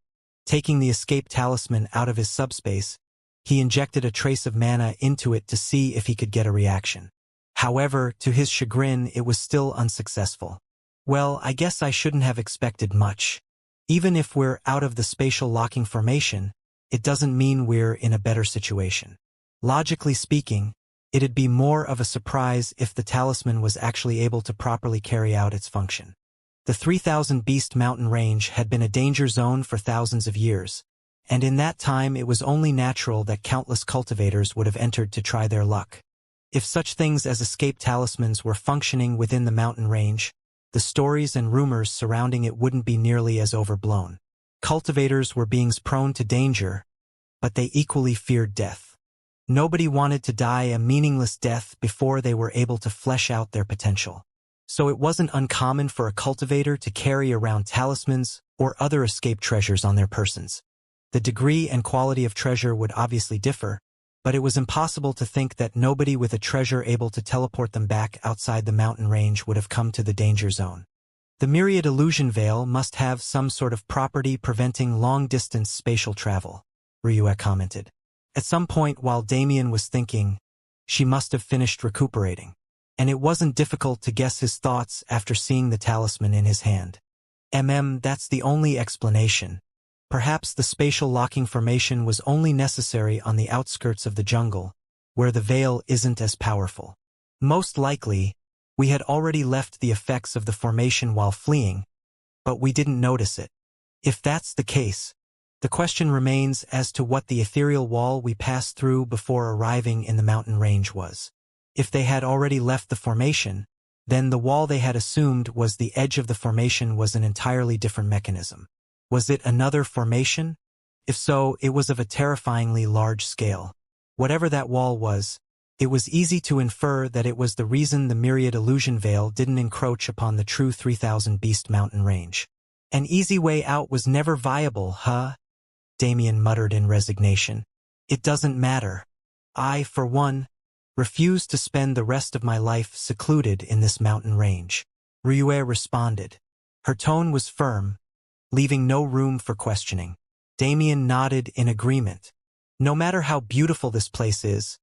Taking the escape talisman out of his subspace, he injected a trace of mana into it to see if he could get a reaction. However, to his chagrin, it was still unsuccessful. Well, I guess I shouldn't have expected much. Even if we're out of the spatial locking formation, it doesn't mean we're in a better situation. Logically speaking, it'd be more of a surprise if the talisman was actually able to properly carry out its function. The 3000 Beast Mountain Range had been a danger zone for thousands of years, and in that time it was only natural that countless cultivators would have entered to try their luck. If such things as escape talismans were functioning within the mountain range, the stories and rumors surrounding it wouldn't be nearly as overblown. Cultivators were beings prone to danger, but they equally feared death. Nobody wanted to die a meaningless death before they were able to flesh out their potential. So it wasn't uncommon for a cultivator to carry around talismans or other escape treasures on their persons. The degree and quality of treasure would obviously differ, but it was impossible to think that nobody with a treasure able to teleport them back outside the mountain range would have come to the danger zone. The myriad illusion veil must have some sort of property preventing long-distance spatial travel, Ryue commented. At some point while Damien was thinking, she must have finished recuperating, and it wasn't difficult to guess his thoughts after seeing the talisman in his hand. That's the only explanation. Perhaps the spatial locking formation was only necessary on the outskirts of the jungle, where the veil isn't as powerful. Most likely, we had already left the effects of the formation while fleeing, but we didn't notice it. If that's the case, the question remains as to what the ethereal wall we passed through before arriving in the mountain range was. If they had already left the formation, then the wall they had assumed was the edge of the formation was an entirely different mechanism. Was it another formation? If so, it was of a terrifyingly large scale. Whatever that wall was, it was easy to infer that it was the reason the myriad illusion veil didn't encroach upon the true 3000 Beast Mountain Range. An easy way out was never viable, huh? Damien muttered in resignation. It doesn't matter. I, for one, refuse to spend the rest of my life secluded in this mountain range. Ryue responded. Her tone was firm, leaving no room for questioning. Damien nodded in agreement. No matter how beautiful this place is,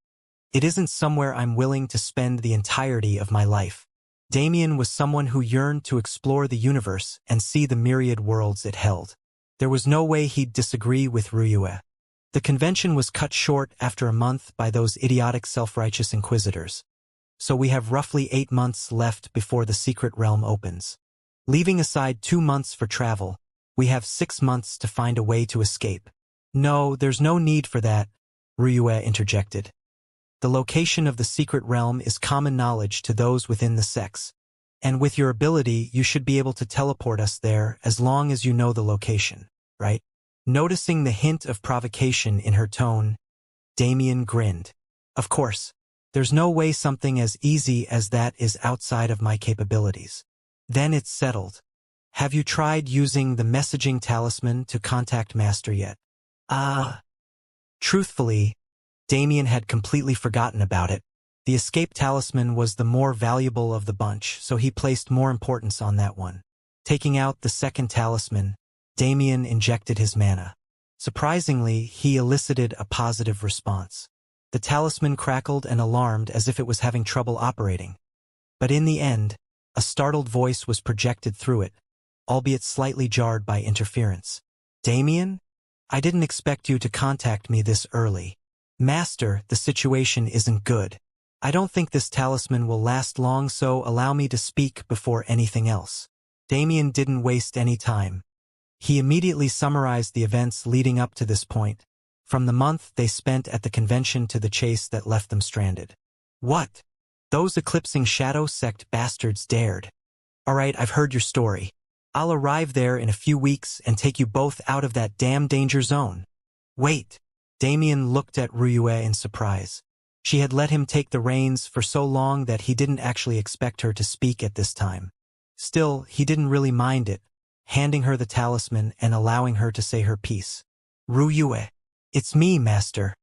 it isn't somewhere I'm willing to spend the entirety of my life. Damien was someone who yearned to explore the universe and see the myriad worlds it held. There was no way he'd disagree with Ryue. The convention was cut short after a month by those idiotic self-righteous inquisitors, so we have roughly 8 months left before the secret realm opens. Leaving aside 2 months for travel, we have 6 months to find a way to escape. No, there's no need for that, Ryue interjected. The location of the secret realm is common knowledge to those within the sects, and with your ability you should be able to teleport us there as long as you know the location, right? Noticing the hint of provocation in her tone, Damien grinned. Of course, there's no way something as easy as that is outside of my capabilities. Then it's settled. Have you tried using the messaging talisman to contact Master yet? Truthfully, Damien had completely forgotten about it. The escape talisman was the more valuable of the bunch, so he placed more importance on that one. Taking out the second talisman, Damien injected his mana. Surprisingly, he elicited a positive response. The talisman crackled and alarmed as if it was having trouble operating. But in the end, a startled voice was projected through it, albeit slightly jarred by interference. Damien? I didn't expect you to contact me this early. Master, the situation isn't good. I don't think this talisman will last long, so allow me to speak before anything else. Damien didn't waste any time. He immediately summarized the events leading up to this point, from the month they spent at the convention to the chase that left them stranded. What? Those eclipsing shadow sect bastards dared. All right, I've heard your story. I'll arrive there in a few weeks and take you both out of that damn danger zone. Wait. Damien looked at Ruyue in surprise. She had let him take the reins for so long that he didn't actually expect her to speak at this time. Still, he didn't really mind it, handing her the talisman and allowing her to say her piece. Ruyue. It's me, Master.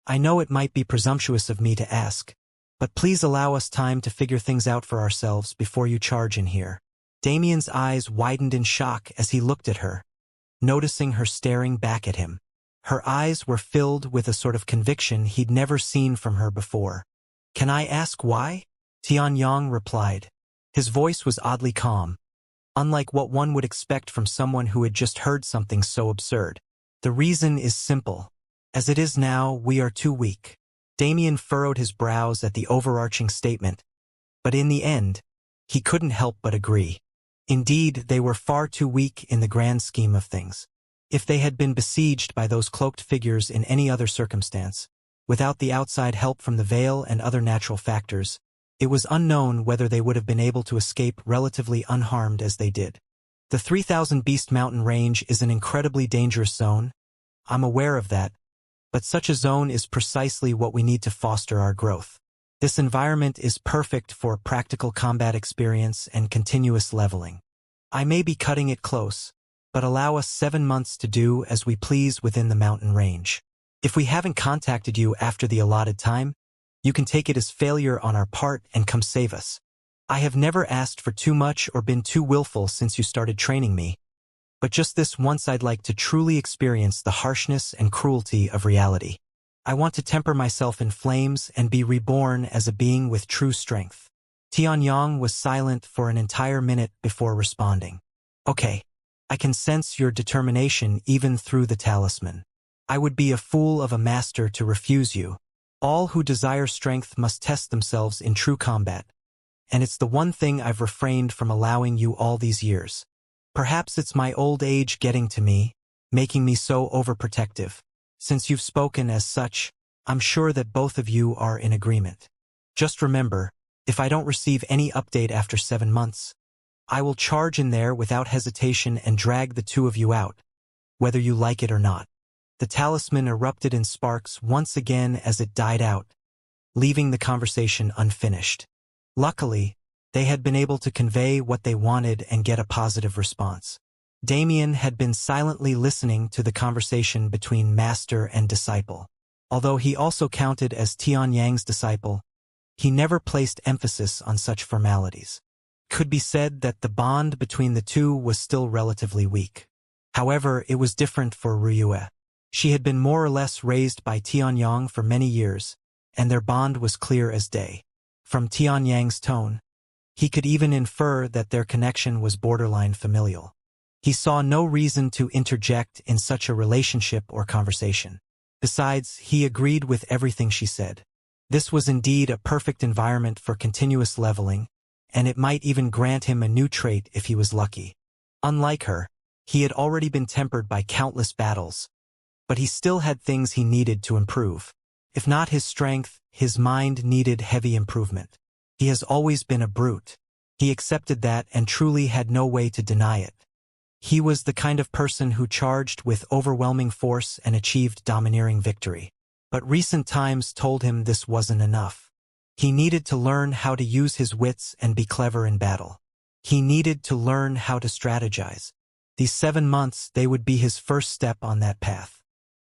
I know it might be presumptuous of me to ask, but please allow us time to figure things out for ourselves before you charge in here. Damien's eyes widened in shock as he looked at her, noticing her staring back at him. Her eyes were filled with a sort of conviction he'd never seen from her before. Can I ask why? Tianyang replied. His voice was oddly calm, unlike what one would expect from someone who had just heard something so absurd. The reason is simple. As it is now, we are too weak. Damien furrowed his brows at the overarching statement, but in the end, he couldn't help but agree. Indeed, they were far too weak in the grand scheme of things. If they had been besieged by those cloaked figures in any other circumstance, without the outside help from the veil and other natural factors, it was unknown whether they would have been able to escape relatively unharmed as they did. The 3000 Beast Mountain range is an incredibly dangerous zone. I'm aware of that, but such a zone is precisely what we need to foster our growth. This environment is perfect for practical combat experience and continuous leveling. I may be cutting it close, but allow us 7 months to do as we please within the mountain range. If we haven't contacted you after the allotted time, you can take it as failure on our part and come save us. I have never asked for too much or been too willful since you started training me, but just this once I'd like to truly experience the harshness and cruelty of reality. I want to temper myself in flames and be reborn as a being with true strength. Tianyang was silent for an entire minute before responding. Okay, I can sense your determination even through the talisman. I would be a fool of a master to refuse you. All who desire strength must test themselves in true combat, and it's the one thing I've refrained from allowing you all these years. Perhaps it's my old age getting to me, making me so overprotective. Since you've spoken as such, I'm sure that both of you are in agreement. Just remember, if I don't receive any update after 7 months, I will charge in there without hesitation and drag the two of you out, whether you like it or not. The talisman erupted in sparks once again as it died out, leaving the conversation unfinished. Luckily, they had been able to convey what they wanted and get a positive response. Damien had been silently listening to the conversation between master and disciple. Although he also counted as Tianyang's disciple, he never placed emphasis on such formalities. Could be said that the bond between the two was still relatively weak. However, it was different for Ruyue. She had been more or less raised by Tianyang for many years, and their bond was clear as day. From Tianyang's tone, he could even infer that their connection was borderline familial. He saw no reason to interject in such a relationship or conversation. Besides, he agreed with everything she said. This was indeed a perfect environment for continuous leveling, and it might even grant him a new trait if he was lucky. Unlike her, he had already been tempered by countless battles, but he still had things he needed to improve. If not his strength, his mind needed heavy improvement. He has always been a brute. He accepted that and truly had no way to deny it. He was the kind of person who charged with overwhelming force and achieved domineering victory. But recent times told him this wasn't enough. He needed to learn how to use his wits and be clever in battle. He needed to learn how to strategize. These 7 months, they would be his first step on that path.